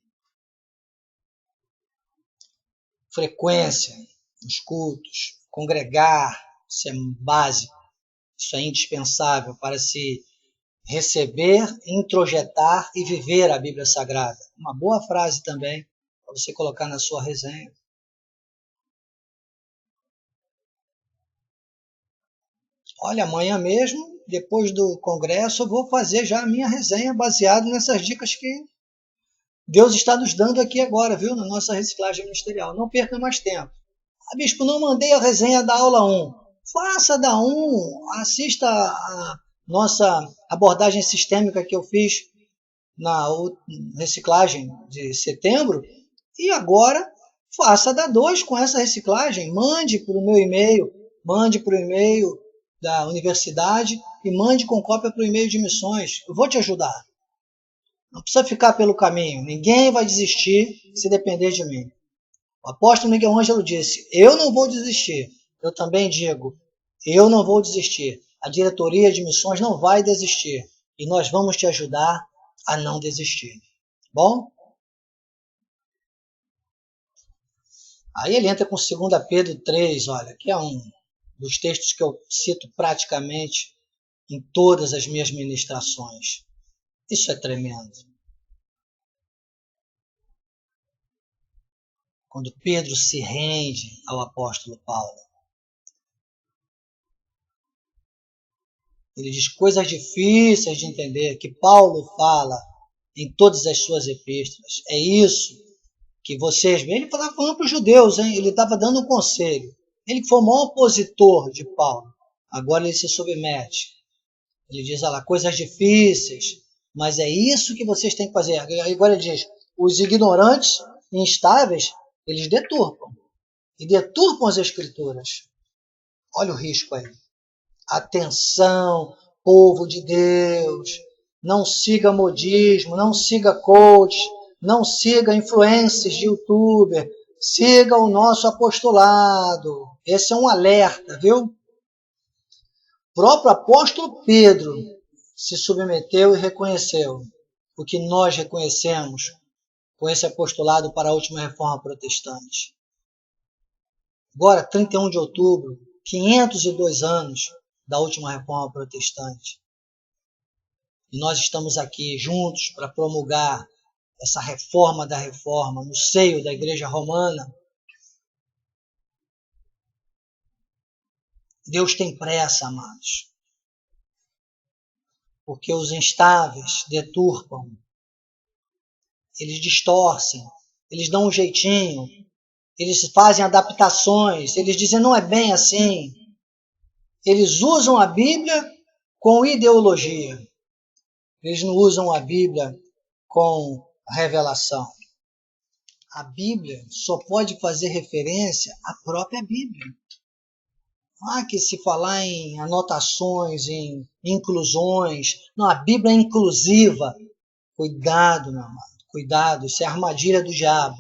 Frequência nos cultos, congregar, isso é básico, isso é indispensável para se receber, introjetar e viver a Bíblia Sagrada. Uma boa frase também para você colocar na sua resenha. Olha, amanhã mesmo, depois do congresso, eu vou fazer já a minha resenha baseada nessas dicas que Deus está nos dando aqui agora, viu? Na nossa reciclagem ministerial. Não perca mais tempo. Ah, bispo, não mandei a resenha da aula 1. Faça da assista a nossa abordagem sistêmica que eu fiz na reciclagem de setembro, e agora faça da 2 com essa reciclagem. Mande para o meu e-mail, mande para o e-mail da universidade e mande com cópia para o e-mail de missões. Eu vou te ajudar. Não precisa ficar pelo caminho. Ninguém vai desistir se depender de mim. O apóstolo Miguel Ângelo disse, eu não vou desistir. Eu também digo, eu não vou desistir. A diretoria de missões não vai desistir. E nós vamos te ajudar a não desistir. Bom? Aí ele entra com 2 Pedro 3, olha, que é um dos textos que eu cito praticamente em todas as minhas ministrações. Isso é tremendo. Quando Pedro se rende ao apóstolo Paulo. Ele diz coisas difíceis de entender, que Paulo fala em todas as suas epístolas. É isso que vocês... Ele estava falando para os judeus, hein? Ele estava dando um conselho. Ele que foi o maior opositor de Paulo. Agora ele se submete. Ele diz, olha lá, coisas difíceis, mas é isso que vocês têm que fazer. Agora ele diz, os ignorantes e instáveis, eles deturpam. E deturpam as escrituras. Olha o risco aí. Atenção, povo de Deus. Não siga modismo, não siga coach, não siga influencers de youtuber. Siga o nosso apostolado. Esse é um alerta, viu? O próprio apóstolo Pedro se submeteu e reconheceu o que nós reconhecemos com esse apostolado para a última reforma protestante. Agora, 31 de outubro, 502 anos da última reforma protestante. E nós estamos aqui juntos para promulgar essa reforma da reforma no seio da Igreja Romana. Deus tem pressa, amados. Porque os instáveis deturpam. Eles distorcem. Eles dão um jeitinho. Eles fazem adaptações. Eles dizem, não é bem assim. Eles usam a Bíblia com ideologia. Eles não usam a Bíblia com revelação. A Bíblia só pode fazer referência à própria Bíblia. Não há que se falar em anotações, em inclusões. Não, a Bíblia é inclusiva. Cuidado, meu amado. Cuidado, isso é armadilha do diabo.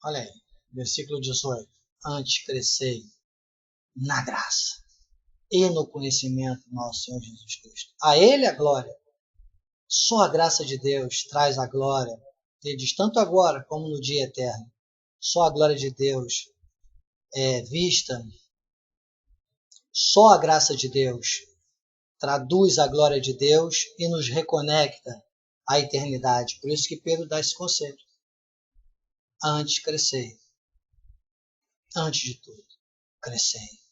Olha aí, versículo 18. Antes crescei na graça e no conhecimento do nosso Senhor Jesus Cristo. A Ele a glória. Só a graça de Deus traz a glória. Ele diz, tanto agora como no dia eterno. Só a glória de Deus é vista. Só a graça de Deus traduz a glória de Deus e nos reconecta à eternidade. Por isso que Pedro dá esse conselho. Antes crescei. Antes de tudo, crescei.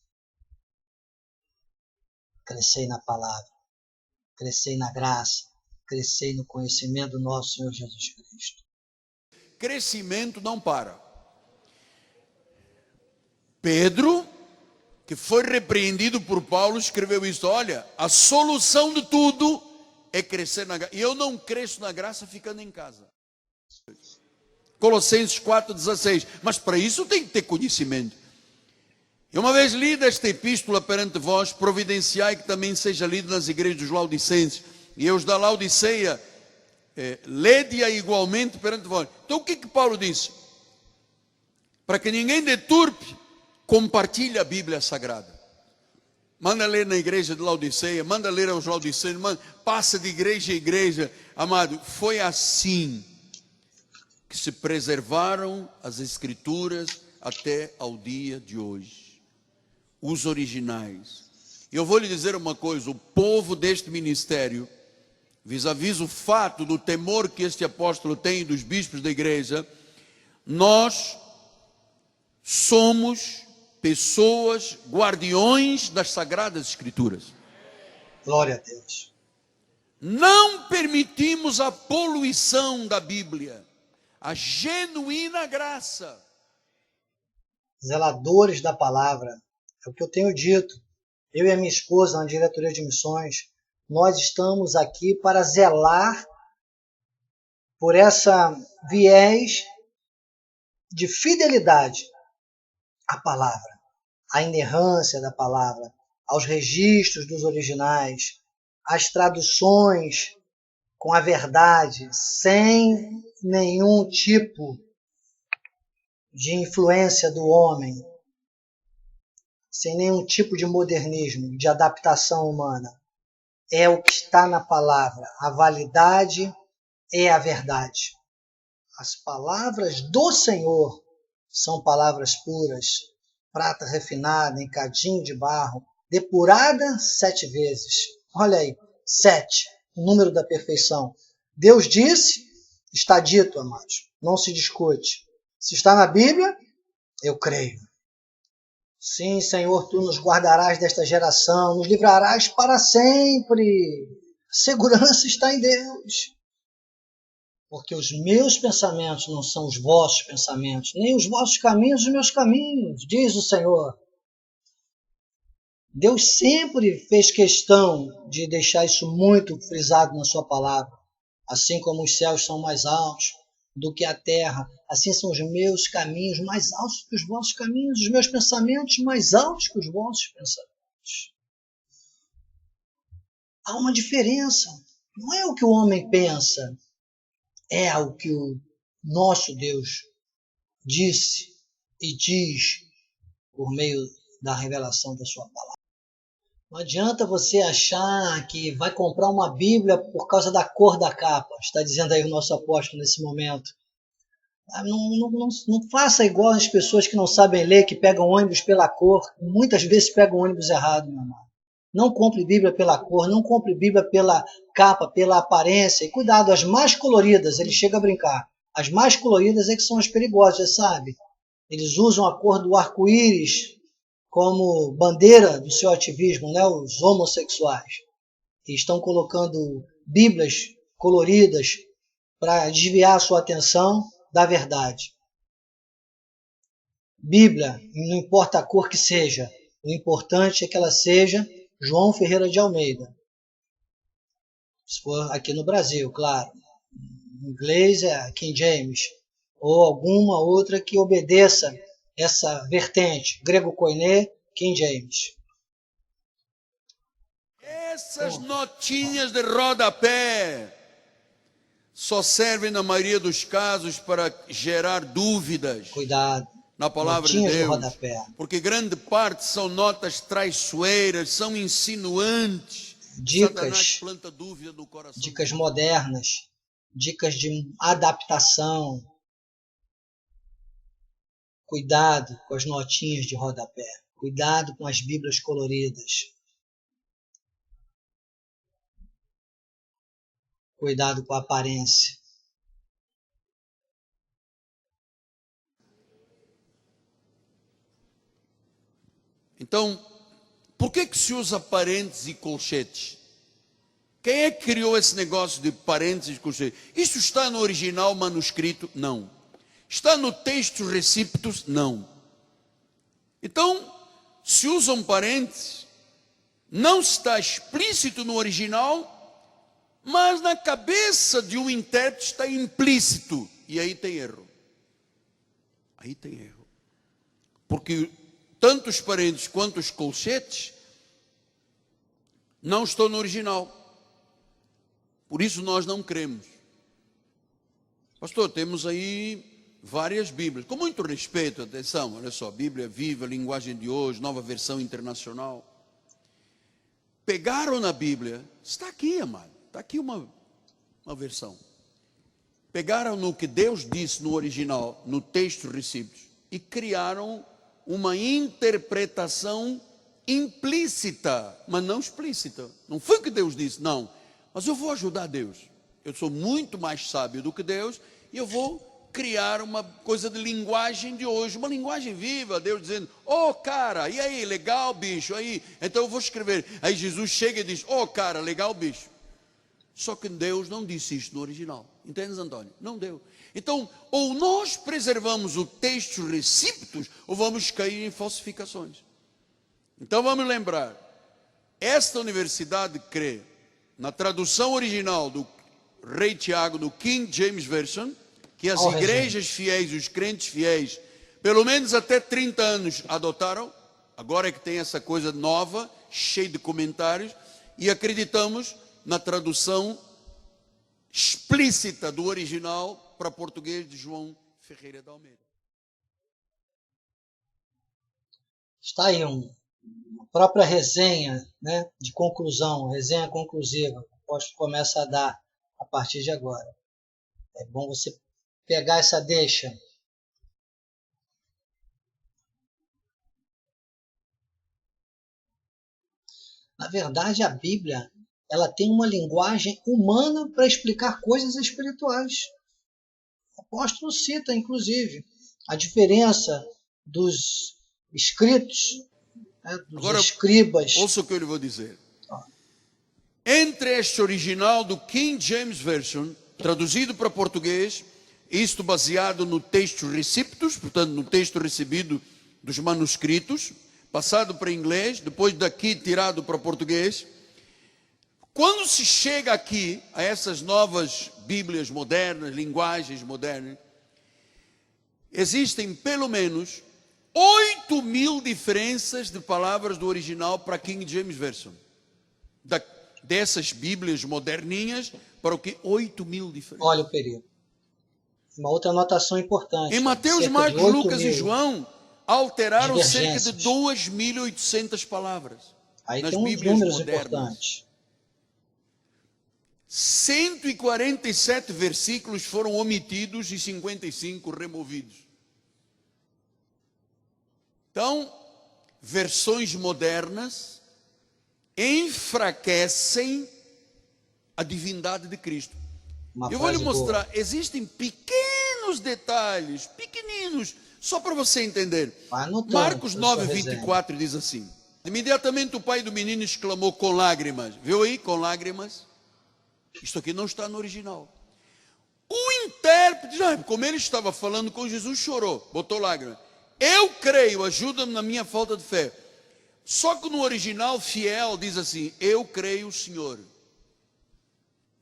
Crescei na palavra. Crescei na graça. Crescei no conhecimento do nosso Senhor Jesus Cristo. Crescimento não para. Pedro, que foi repreendido por Paulo, escreveu isso. Olha, a solução de tudo é crescer na graça. E eu não cresço na graça ficando em casa. Colossenses 4,16. Mas para isso tem que ter conhecimento. Eu uma vez li esta epístola perante vós, providenciai que também seja lido nas igrejas dos Laodicenses. E os da Laodiceia, lede-a igualmente perante vós. Então o que Paulo disse? Para que ninguém deturpe, compartilhe a Bíblia Sagrada. Manda ler na igreja de Laodiceia, manda ler aos Laodiceus, passa de igreja em igreja. Amado, foi assim que se preservaram as Escrituras até ao dia de hoje. Os originais. E eu vou lhe dizer uma coisa, o povo deste ministério, vis-à-vis o fato do temor que este apóstolo tem dos bispos da igreja, nós somos pessoas guardiões das Sagradas Escrituras. Glória a Deus. Não permitimos a poluição da Bíblia, a genuína graça. Zeladores da palavra, É o que eu tenho dito. Eu e a minha esposa, na diretoria de missões, nós estamos aqui para zelar por essa viés de fidelidade à palavra, à inerrância da palavra, aos registros dos originais, às traduções com a verdade, sem nenhum tipo de influência do homem, sem nenhum tipo de modernismo, de adaptação humana. É o que está na palavra. A validade é a verdade. As palavras do Senhor são palavras puras, prata refinada em cadinho de barro, depurada 7 vezes. Olha aí, 7, o número da perfeição. Deus disse, está dito, amados. Não se discute. Se está na Bíblia, eu creio. Sim, Senhor, Tu nos guardarás desta geração, nos livrarás para sempre. A segurança está em Deus. Porque os meus pensamentos não são os vossos pensamentos, nem os vossos caminhos os meus caminhos, diz o Senhor. Deus sempre fez questão de deixar isso muito frisado na sua palavra. Assim como os céus são mais altos do que a terra, assim são os meus caminhos mais altos que os vossos caminhos, os meus pensamentos mais altos que os vossos pensamentos. Há uma diferença. Não é o que o homem pensa, é o que o nosso Deus disse e diz por meio da revelação da sua palavra. Não adianta você achar que vai comprar uma Bíblia por causa da cor da capa, está dizendo aí o nosso apóstolo nesse momento. Não faça igual as pessoas que não sabem ler, que pegam ônibus pela cor, muitas vezes pegam ônibus errado, meu amado. Não compre Bíblia pela cor, não compre Bíblia pela capa, pela aparência. E cuidado, as mais coloridas, ele chega a brincar. As mais coloridas é que são as perigosas, sabe? Eles usam a cor do arco-íris como bandeira do seu ativismo, né? Os homossexuais. E estão colocando Bíblias coloridas para desviar a sua atenção da verdade. Bíblia, não importa a cor que seja, o importante é que ela seja João Ferreira de Almeida. Se for aqui no Brasil, claro. Em inglês é King James. Ou alguma outra que obedeça essa vertente. Grego Koiné, King James. Essas notinhas de rodapé só servem, na maioria dos casos, para gerar dúvidas. Cuidado. Na palavra de Deus, porque grande parte são notas traiçoeiras, são insinuantes. Dicas, planta dúvida no coração. Dicas modernas, dicas de adaptação. Cuidado com as notinhas de rodapé, cuidado com as Bíblias coloridas. Cuidado com a aparência. Então, por que se usa parênteses e colchetes? Quem é que criou esse negócio de parênteses e colchetes? Isso está no original manuscrito? Não. Está no texto recíptos? Não. Então, se usam parênteses, não está explícito no original, mas na cabeça de um intérprete está implícito. E aí tem erro. Aí tem erro. Porque tanto os parênteses quanto os colchetes não estão no original. Por isso nós não cremos. Pastor, temos aí várias Bíblias. Com muito respeito, atenção, olha só, Bíblia Viva, Linguagem de Hoje, Nova Versão Internacional. Pegaram na Bíblia, está aqui, amado, está aqui uma versão. Pegaram no que Deus disse no original, no texto recíptos, e criaram uma interpretação implícita, mas não explícita. Não foi o que Deus disse, não. Mas eu vou ajudar Deus. Eu sou muito mais sábio do que Deus e eu vou criar uma coisa de linguagem de hoje, uma linguagem viva. Deus dizendo, cara, e aí, legal, bicho, aí. Então eu vou escrever. Aí Jesus chega e diz, cara, legal, bicho. Só que Deus não disse isso no original. Entendes, Antônio? Não deu. Então, ou nós preservamos o texto recíptos, ou vamos cair em falsificações. Então vamos lembrar, esta universidade crê na tradução original do Rei Tiago, do King James Version, que as igrejas fiéis, os crentes fiéis, pelo menos até 30 anos adotaram. Agora é que tem essa coisa nova, cheia de comentários, e acreditamos na tradução explícita do original para português de João Ferreira de Almeida. Está aí uma própria resenha, né, de conclusão, resenha conclusiva, que o apóstolo começa a dar a partir de agora. É bom você pegar essa deixa. Na verdade, a Bíblia, ela tem uma linguagem humana para explicar coisas espirituais. O apóstolo cita, inclusive, a diferença dos escritos, né, dos Agora, escribas. ouça o que eu lhe vou dizer. Entre este original do King James Version, traduzido para português, isto baseado no texto recíptos, portanto, no texto recebido dos manuscritos, passado para inglês, depois daqui tirado para português. Quando se chega aqui a essas novas Bíblias modernas, linguagens modernas, existem pelo menos 8.000 diferenças de palavras do original para King James Version. Dessas Bíblias moderninhas para o que? 8.000 diferenças. Olha o perigo. Uma outra anotação importante. Em Mateus, Marcos, Lucas e João, alteraram cerca de 2.800 palavras. Aí nas tem uns Bíblias números modernas. importantes. 147 versículos foram omitidos e 55 removidos. Então, versões modernas enfraquecem a divindade de Cristo. Eu vou lhe mostrar, existem pequenos detalhes, pequeninos, só para você entender. Marcos 9:24 diz assim: imediatamente o pai do menino exclamou com lágrimas. Viu aí? Com lágrimas. Isto aqui não está no original. O intérprete, como ele estava falando com Jesus, chorou, botou lágrimas. Eu creio, ajuda-me na minha falta de fé. Só que no original fiel diz assim: eu creio, Senhor.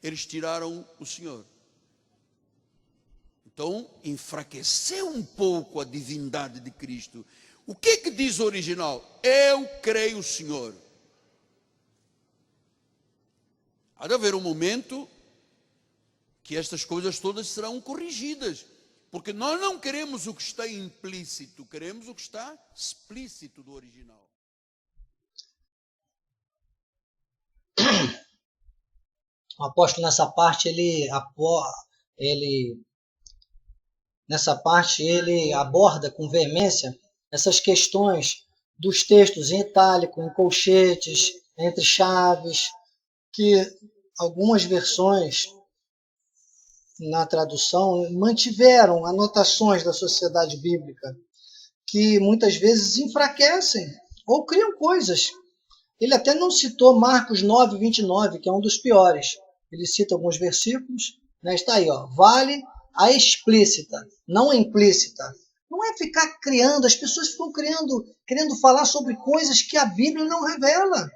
Eles tiraram o Senhor. Então, enfraqueceu um pouco a divindade de Cristo. O que diz o original? Eu creio, Senhor. Há de haver um momento que estas coisas todas serão corrigidas. Porque nós não queremos o que está implícito, queremos o que está explícito do original. O apóstolo nessa parte ele aborda com veemência essas questões dos textos em itálico, em colchetes, entre chaves, que algumas versões na tradução mantiveram anotações da sociedade bíblica que muitas vezes enfraquecem ou criam coisas. Ele até não citou Marcos 9:29, que é um dos piores. Ele cita alguns versículos, né? Está aí, ó, vale a explícita, não a implícita. Não é ficar criando, as pessoas ficam querendo falar sobre coisas que a Bíblia não revela.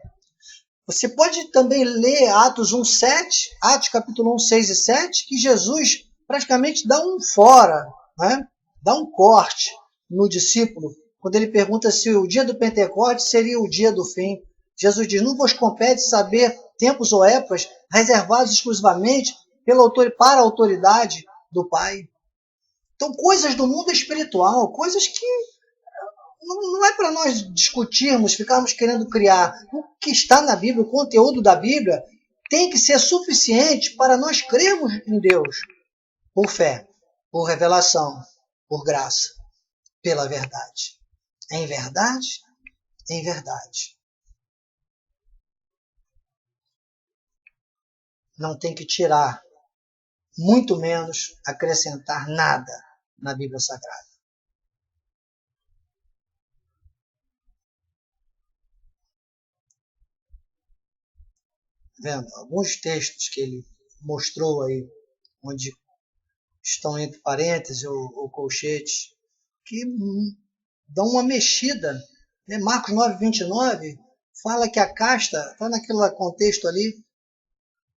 Você pode também ler Atos 1:7, Atos capítulo 1, 6 e 7, que Jesus praticamente dá um fora, né? Dá um corte no discípulo, quando ele pergunta se o dia do Pentecostes seria o dia do fim. Jesus diz: não vos compete saber tempos ou épocas reservados exclusivamente para a autoridade do Pai. Então, coisas do mundo espiritual, coisas que não é para nós discutirmos, ficarmos querendo criar. O que está na Bíblia, o conteúdo da Bíblia, tem que ser suficiente para nós crermos em Deus, por fé, por revelação, por graça, pela verdade. Em verdade, em verdade. Não tem que tirar, muito menos acrescentar nada na Bíblia Sagrada. Vendo? Alguns textos que ele mostrou aí, onde estão entre parênteses ou colchetes, que dão uma mexida Marcos 9, 29, fala que a casta, está naquele contexto ali,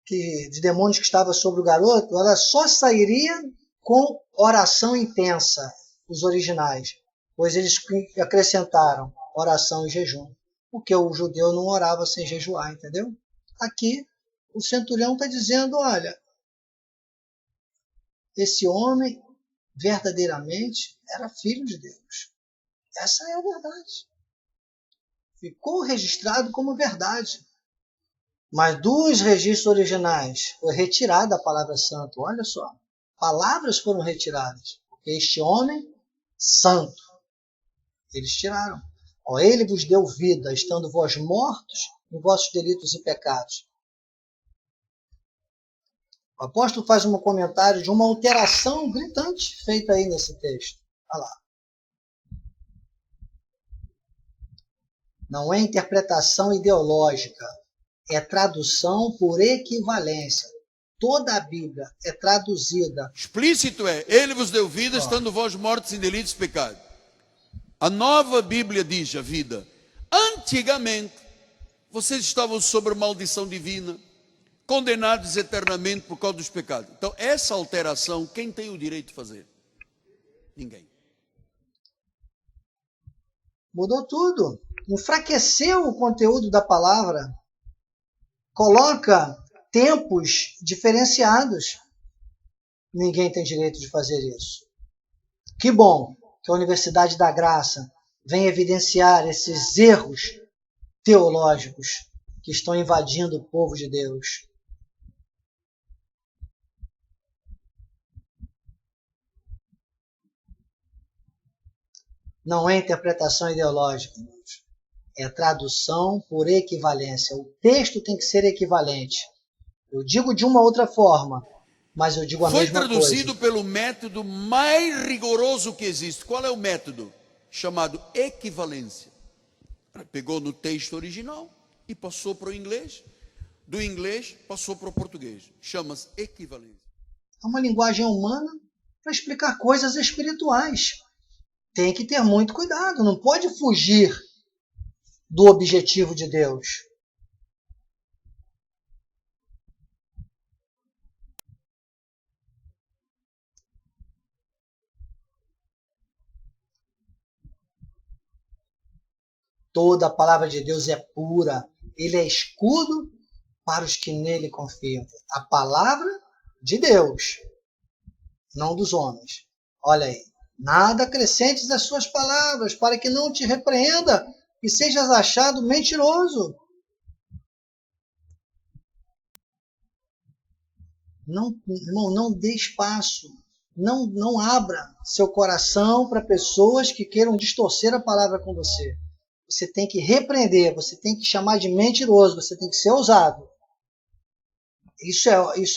de demônios que estava sobre o garoto, ela só sairia com oração intensa, os originais, pois eles acrescentaram oração e jejum, porque o judeu não orava sem jejuar, entendeu? Aqui, o centurião está dizendo, olha, esse homem verdadeiramente era filho de Deus. Essa é a verdade. Ficou registrado como verdade. Mas dos registros originais foi retirada a palavra santo. Olha só, palavras foram retiradas. Porque este homem, santo, eles tiraram. Ó, ele vos deu vida, estando vós mortos em vossos delitos e pecados. O apóstolo faz um comentário de uma alteração gritante feita aí nesse texto. Olha lá. Não é interpretação ideológica, é tradução por equivalência. Toda a Bíblia é traduzida. Explícito é, ele vos deu vida, estando vós mortos em delitos e pecados. A nova Bíblia diz a vida. Antigamente, vocês estavam sob maldição divina, condenados eternamente por causa dos pecados. Então, essa alteração, quem tem o direito de fazer? Ninguém. Mudou tudo. Enfraqueceu o conteúdo da palavra. Coloca tempos diferenciados. Ninguém tem direito de fazer isso. Que bom que a Universidade da Graça vem evidenciar esses erros teológicos que estão invadindo o povo de Deus. Não é interpretação ideológica, é tradução por equivalência. O texto tem que ser equivalente. Eu digo de uma outra forma, mas eu digo a mesma coisa. Foi traduzido pelo método mais rigoroso que existe. Qual é o método? Chamado equivalência. Pegou no texto original e passou para o inglês. Do inglês passou para o português. Chama-se equivalência. É uma linguagem humana para explicar coisas espirituais. Tem que ter muito cuidado, não pode fugir do objetivo de Deus. Toda a palavra de Deus é pura. Ele é escudo para os que nele confiam. A palavra de Deus, não dos homens. Olha aí. Nada acrescentes às suas palavras, para que não te repreenda e sejas achado mentiroso. Não, irmão, não dê espaço. Não abra seu coração para pessoas que queiram distorcer a palavra com você. Você tem que repreender, você tem que chamar de mentiroso, você tem que ser ousado. Isso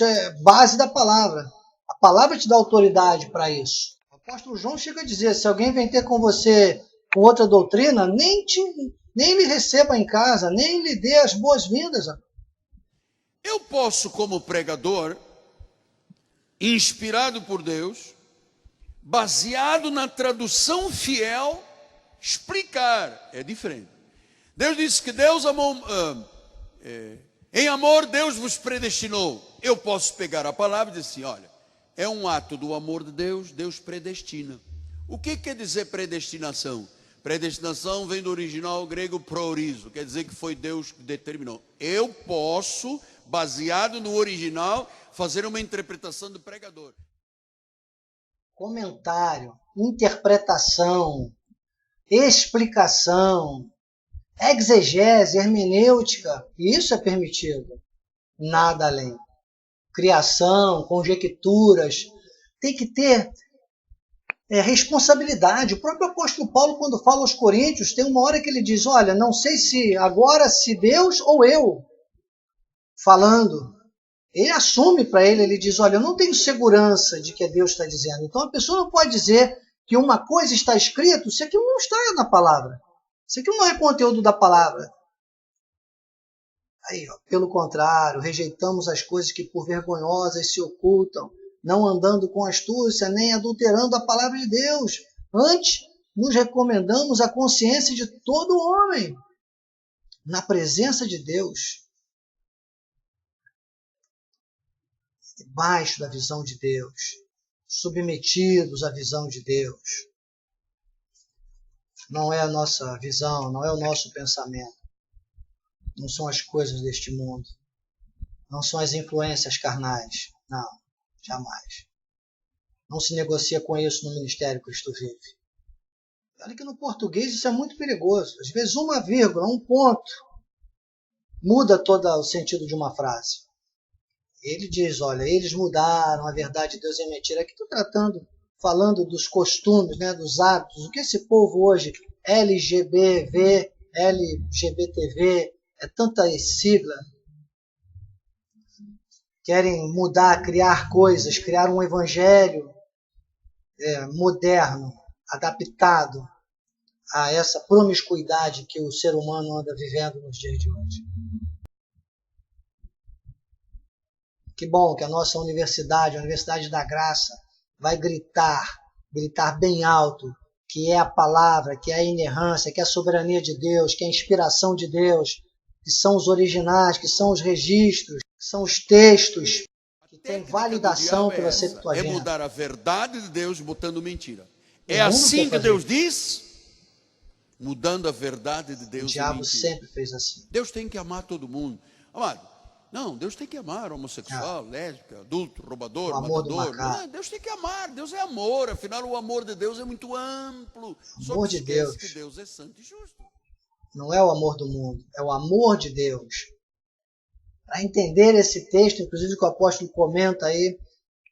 é base da palavra. A palavra te dá autoridade para isso. O apóstolo João chega a dizer, se alguém vem ter com você com outra doutrina, nem lhe receba em casa, nem lhe dê as boas-vindas. Eu posso, como pregador, inspirado por Deus, baseado na tradução fiel, explicar. É diferente. Deus disse que Deus amou, em amor Deus vos predestinou. Eu posso pegar a palavra e dizer assim, olha, é um ato do amor de Deus, Deus predestina. O que quer dizer predestinação? Predestinação vem do original grego proorizo, quer dizer que foi Deus que determinou. Eu posso, baseado no original, fazer uma interpretação do pregador. Comentário, interpretação, explicação, exegese, hermenêutica, isso é permitido. Nada além. Criação, conjecturas, tem que ter responsabilidade. O próprio apóstolo Paulo, quando fala aos Coríntios, tem uma hora que ele diz, olha, não sei se agora se Deus ou eu falando. Ele assume para ele diz, olha, eu não tenho segurança de que é Deus que está dizendo. Então a pessoa não pode dizer que uma coisa está escrito se aquilo não está na palavra. Se aquilo não é conteúdo da palavra. Aí, ó, pelo contrário, rejeitamos as coisas que por vergonhosas se ocultam, não andando com astúcia, nem adulterando a palavra de Deus. Antes, nos recomendamos a consciência de todo homem na presença de Deus, debaixo da visão de Deus, submetidos à visão de Deus. Não é a nossa visão, não é o nosso pensamento, não são as coisas deste mundo, não são as influências carnais, não, jamais. Não se negocia com isso no Ministério Cristo Vive. Olha que no português isso é muito perigoso. Às vezes uma vírgula, um ponto, muda todo o sentido de uma frase. Ele diz, olha, eles mudaram, a verdade de Deus é mentira. Aqui estou falando dos costumes, né, dos hábitos. O que esse povo hoje, LGBV, LGBTV, é tanta sigla. Querem mudar, criar coisas, criar um evangelho moderno, adaptado a essa promiscuidade que o ser humano anda vivendo nos dias de hoje. Que bom que a nossa universidade, a Universidade da Graça, vai gritar bem alto, que é a palavra, que é a inerrância, que é a soberania de Deus, que é a inspiração de Deus, que são os originais, que são os registros, que são os textos, que têm validação pela Septuaginta. É mudar a verdade de Deus botando mentira. É assim que Deus diz, mudando a verdade de Deus. O diabo sempre fez assim. Deus tem que amar todo mundo. Amado, não, Deus tem que amar homossexual, lésbica, adulto, roubador, matador. Não, Deus tem que amar, Deus é amor. Afinal, o amor de Deus é muito amplo. O amor de Deus. Que Deus é santo e justo. Não é o amor do mundo, é o amor de Deus. Para entender esse texto, inclusive que o apóstolo comenta aí,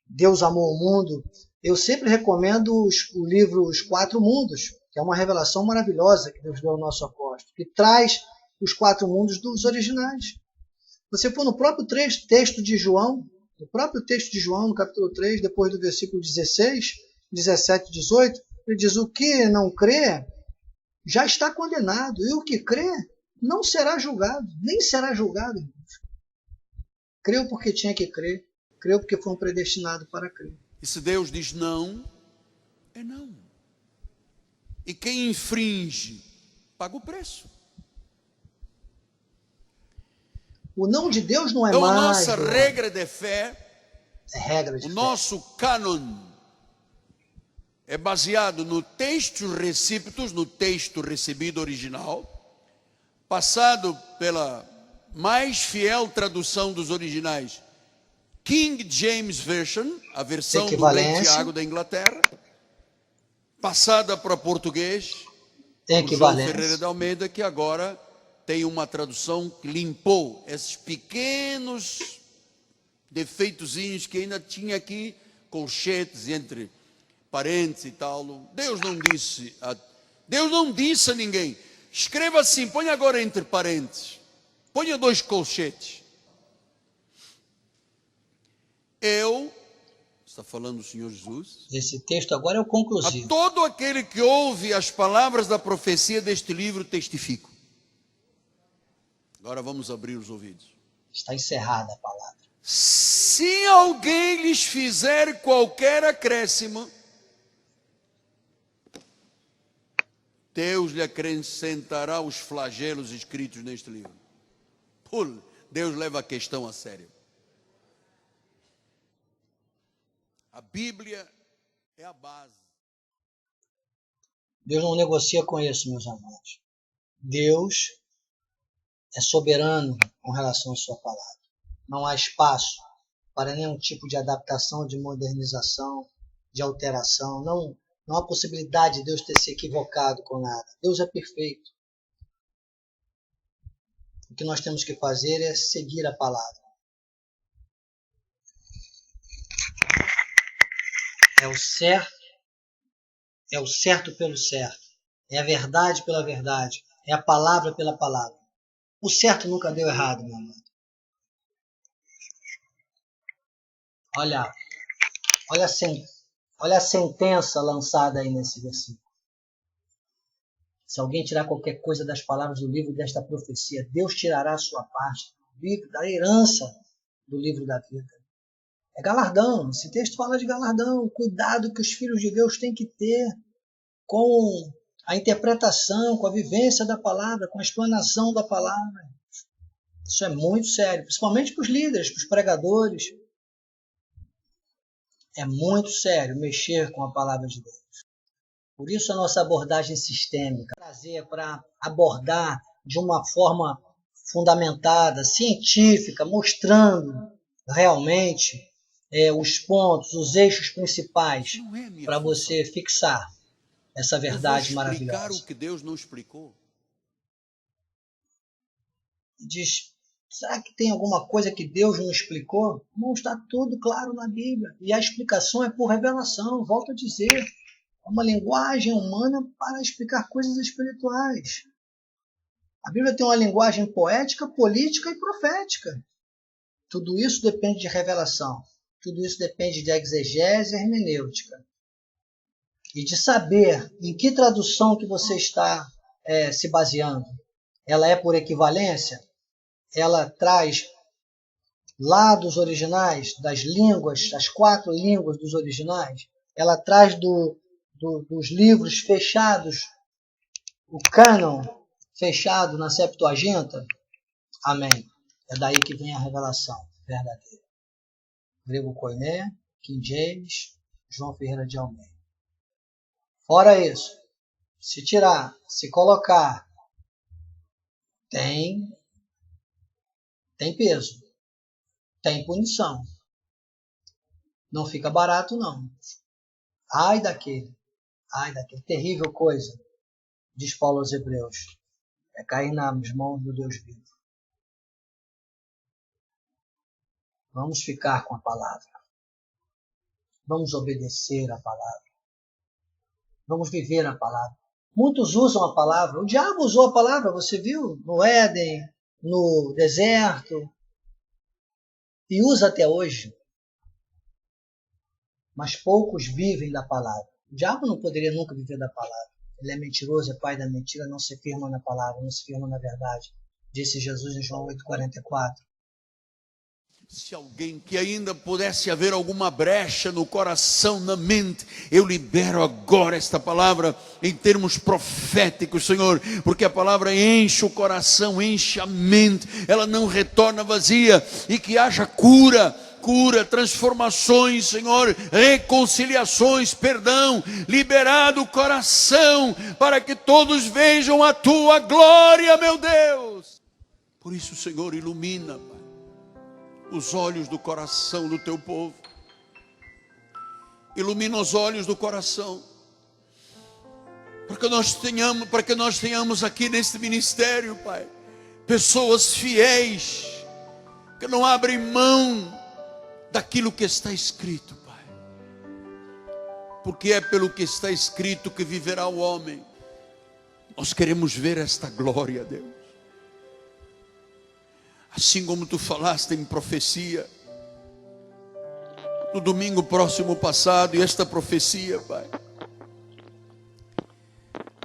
Deus amou o mundo, eu sempre recomendo o livro Os Quatro Mundos, que é uma revelação maravilhosa que Deus deu ao nosso apóstolo, que traz os quatro mundos dos originais. Você for no próprio texto de João, no capítulo 3, depois do versículo 16, 17 e 18, ele diz, o que não crê já está condenado, e o que crê não será julgado, nem será julgado. Creu porque tinha que crer, creu porque foi um predestinado para crer. E se Deus diz não, é não. E quem infringe, paga o preço. O não de Deus não é então, mais... a nossa regra de fé, o nosso cânon, é baseado no texto recíptos, no texto recebido original, passado pela mais fiel tradução dos originais, King James Version, a versão do Rei Tiago da Inglaterra, passada para português, por João Ferreira de Almeida, que agora tem uma tradução que limpou esses pequenos defeitozinhos que ainda tinha aqui, colchetes entre parentes e tal. Deus não disse a ninguém, escreva assim, põe agora entre parentes, ponha 2 colchetes. Está falando o Senhor Jesus. Esse texto agora é o conclusivo. A todo aquele que ouve as palavras da profecia deste livro, testifico. Agora vamos abrir os ouvidos. Está encerrada a palavra. Se alguém lhes fizer qualquer acréscimo, Deus lhe acrescentará os flagelos escritos neste livro. Deus leva a questão a sério. A Bíblia é a base. Deus não negocia com isso, meus amados. Deus é soberano com relação à sua palavra. Não há espaço para nenhum tipo de adaptação, de modernização, de alteração. Não há possibilidade de Deus ter se equivocado com nada. Deus é perfeito. O que nós temos que fazer é seguir a palavra. É o certo pelo certo. É a verdade pela verdade. É a palavra pela palavra. O certo nunca deu errado, meu amado. Olha a sentença lançada aí nesse versículo. Se alguém tirar qualquer coisa das palavras do livro desta profecia, Deus tirará a sua parte do livro, da herança do livro da vida. É galardão. Esse texto fala de galardão. Cuidado que os filhos de Deus têm que ter com a interpretação, com a vivência da palavra, com a explanação da palavra. Isso é muito sério, principalmente para os líderes, para os pregadores. É muito sério mexer com a palavra de Deus. Por isso a nossa abordagem sistêmica, trazer para abordar de uma forma fundamentada, científica, mostrando realmente os pontos, os eixos principais para você fixar essa verdade maravilhosa. Explicar o que Deus não explicou. Diz, será que tem alguma coisa que Deus não explicou? Não, está tudo claro na Bíblia. E a explicação é por revelação, volto a dizer. É uma linguagem humana para explicar coisas espirituais. A Bíblia tem uma linguagem poética, política e profética. Tudo isso depende de revelação. Tudo isso depende de exegese e hermenêutica. E de saber em que tradução que você está se baseando. Ela é por equivalência? Ela traz lá dos originais, das línguas, das 4 línguas dos originais? Ela traz dos livros fechados, o cânon fechado na Septuaginta? Amém. É daí que vem a revelação verdadeira. Grego Koiné, King James, João Ferreira de Almeida. Fora isso, se tirar, se colocar, tem peso, tem punição. Não fica barato, não. Ai daquele, terrível coisa, diz Paulo aos Hebreus, é cair nas mãos do Deus vivo. Vamos ficar com a palavra. Vamos obedecer a palavra. Vamos viver a palavra. Muitos usam a palavra. O diabo usou a palavra, você viu? No Éden, no deserto. E usa até hoje. Mas poucos vivem da palavra. O diabo não poderia nunca viver da palavra. Ele é mentiroso, é pai da mentira, não se firma na palavra, não se firma na verdade. Disse Jesus em João 8,44. Se alguém que ainda pudesse haver alguma brecha no coração, na mente, eu libero agora esta palavra em termos proféticos, Senhor, porque a palavra enche o coração, enche a mente, ela não retorna vazia, e que haja cura, transformações, Senhor, reconciliações, perdão, liberado o coração, para que todos vejam a tua glória, meu Deus. Por isso, Senhor, ilumina, Pai, os olhos do coração do teu povo. Ilumina os olhos do coração, para que nós tenhamos aqui neste ministério, Pai, pessoas fiéis, que não abrem mão daquilo que está escrito, Pai, porque é pelo que está escrito que viverá o homem. Nós queremos ver esta glória, Deus. Assim como tu falaste em profecia no domingo próximo passado, e esta profecia, Pai,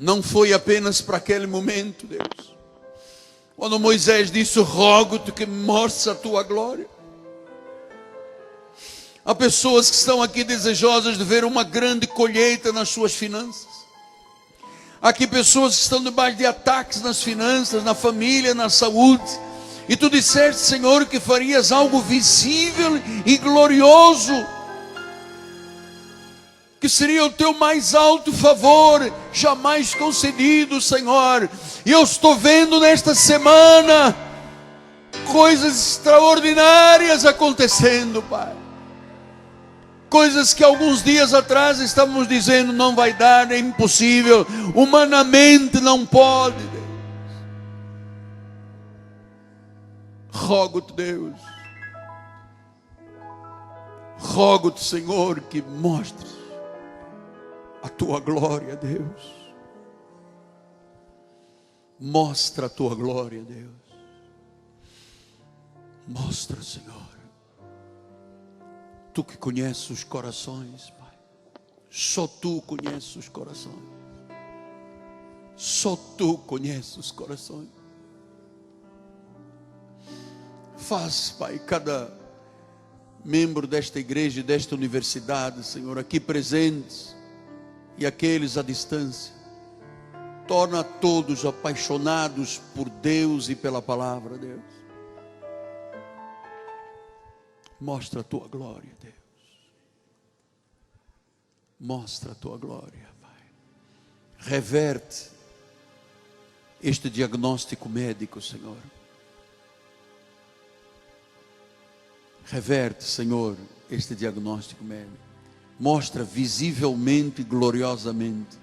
não foi apenas para aquele momento, Deus, quando Moisés disse: rogo-te que me mostres a tua glória. Há pessoas que estão aqui desejosas de ver uma grande colheita nas suas finanças. Há aqui pessoas que estão debaixo de ataques nas finanças, na família, na saúde. E tu disseste, Senhor, que farias algo visível e glorioso, que seria o teu mais alto favor, jamais concedido, Senhor. E eu estou vendo nesta semana coisas extraordinárias acontecendo, Pai. Coisas que alguns dias atrás estávamos dizendo: não vai dar, é impossível, humanamente não pode. Rogo-te, Deus, rogo-te, Senhor, que mostres a tua glória, Deus. Mostra a tua glória, Deus. Mostra, Senhor. Tu que conheces os corações, Pai. Só tu conheces os corações. Só tu conheces os corações. Faz, Pai, cada membro desta igreja e desta universidade, Senhor, aqui presentes, e aqueles à distância. Torna todos apaixonados por Deus e pela palavra, Deus. Mostra a tua glória, Deus. Mostra a tua glória, Pai. Reverte este diagnóstico médico, Senhor. Reverte, Senhor, este diagnóstico médico. Mostra visivelmente e gloriosamente.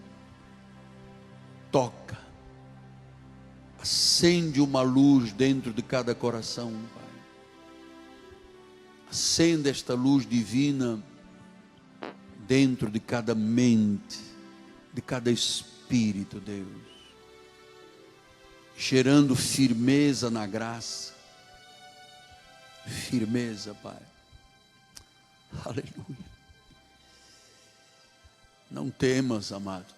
Toca. Acende uma luz dentro de cada coração, Pai. Acende esta luz divina dentro de cada mente, de cada espírito, Deus. Gerando firmeza na graça. Firmeza, Pai. Aleluia. Não temas, amado.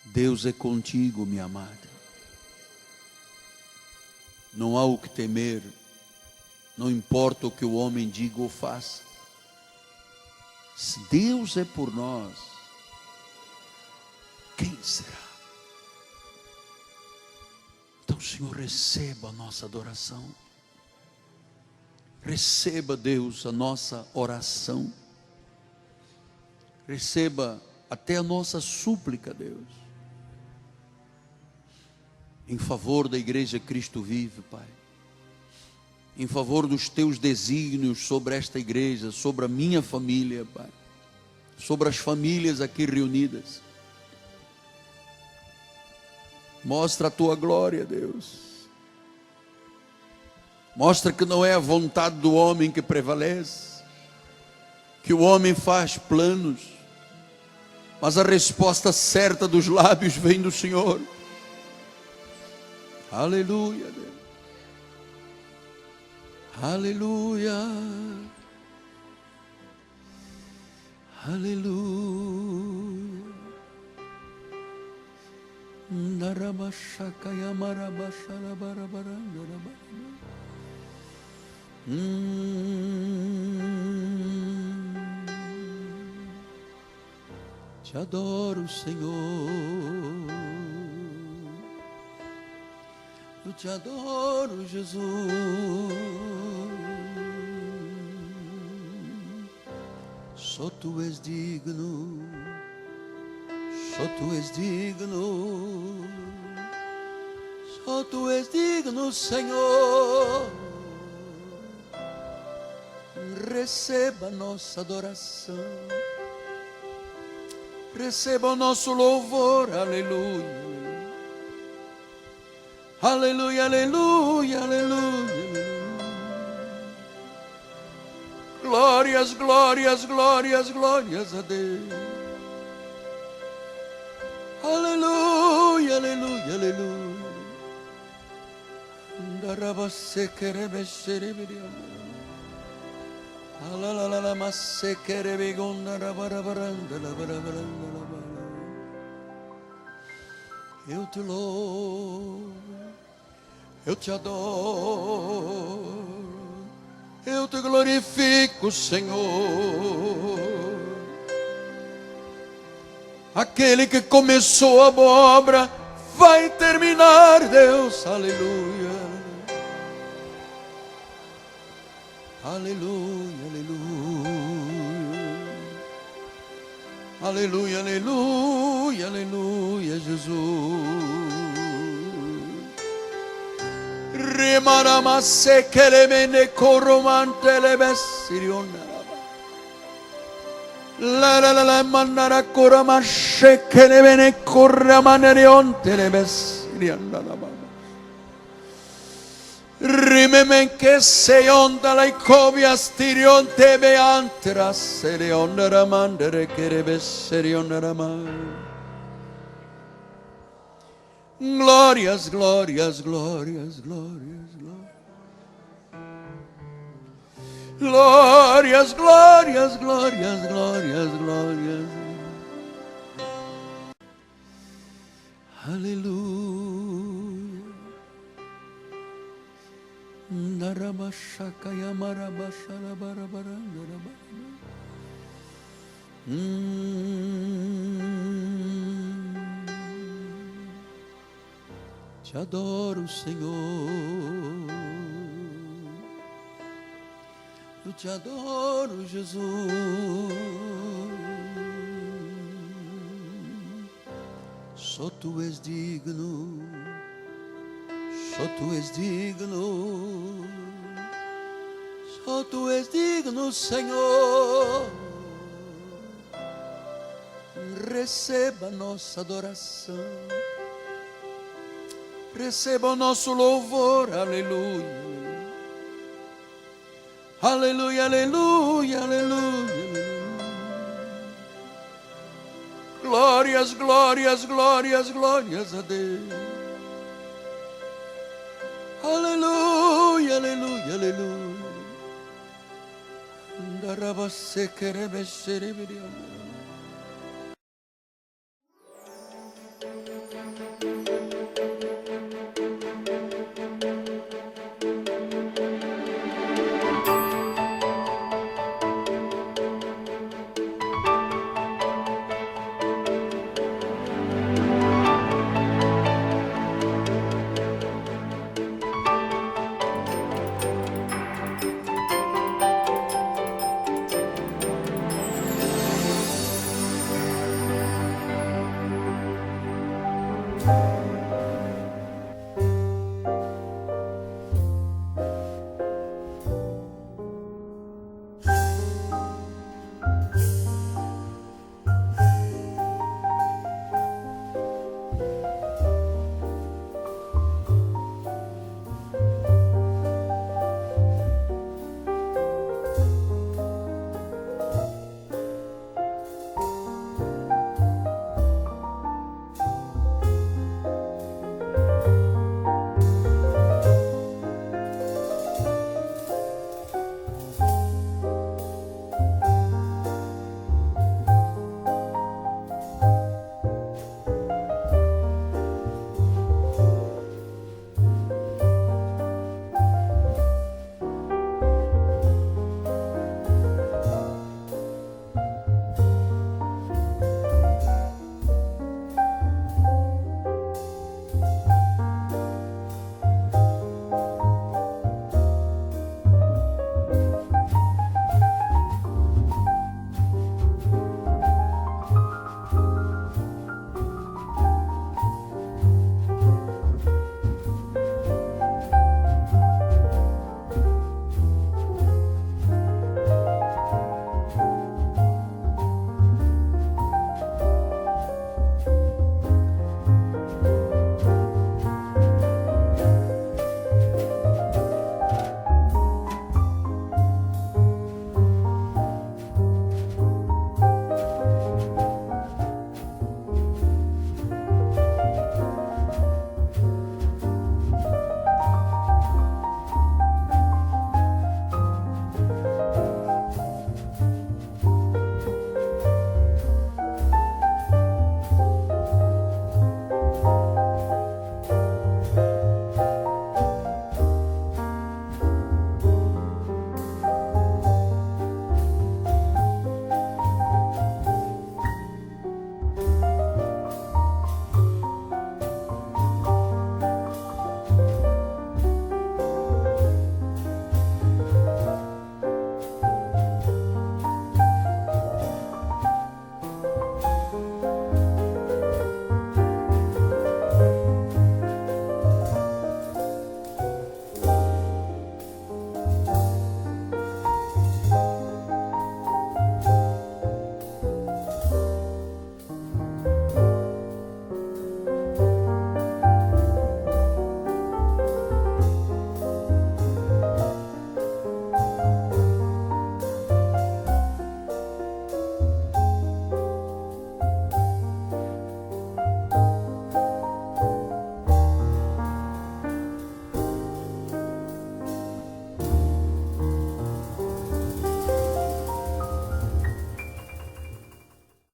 Deus é contigo, minha amada. Não há o que temer. Não importa o que o homem diga ou faça. Se Deus é por nós, quem será? Então, Senhor, receba a nossa adoração. Receba, Deus, a nossa oração. Receba até a nossa súplica, Deus. Em favor da igreja Cristo Vive, Pai. Em favor dos teus desígnios sobre esta igreja, sobre a minha família, Pai. Sobre as famílias aqui reunidas. Mostra a tua glória, Deus. Mostra que não é a vontade do homem que prevalece, que o homem faz planos, mas a resposta certa dos lábios vem do Senhor. Aleluia, Deus. Aleluia. Aleluia. Te adoro, Senhor. Eu te adoro, Jesus. Só tu és digno. Só tu és digno. Só tu és digno, Senhor. Receba a nossa adoração. Receba o nosso louvor. Aleluia. Aleluia, aleluia, aleluia. Glórias, glórias, glórias, glórias a Deus. Aleluia, aleluia, aleluia. Darabase querebe xereberiana. Alalala masse querebe gonda barabaranda la barabaranda la bara. Eu te louvo. Eu te adoro, eu te glorifico, Senhor. Aquele que começou a boa obra vai terminar, Deus. Aleluia. Aleluia, aleluia. Aleluia, aleluia, aleluia, Jesus. Rimaramasse kelemene koromante lebesiriona. La la la la manara koramashe kelemene koramanarionte lebesiriona la baba. Rimemen che se onda la icovia stirionte beantra se le onda ramandere che lebesiriona ramandere. Glórias, glórias, glórias, glórias, glórias, glórias, glórias, glórias, glórias. Aleluia. Narabashaka yamarabasharabarabaranda. Te adoro, Senhor. Eu te adoro, Jesus. Só tu és digno, só tu és digno, só tu és digno, Senhor. Receba nossa adoração, receba o nosso louvor, aleluia. Aleluia, aleluia, aleluia. Glórias, glórias, glórias, glórias a Deus. Aleluia, aleluia, aleluia. Darabase querebe xereberiam.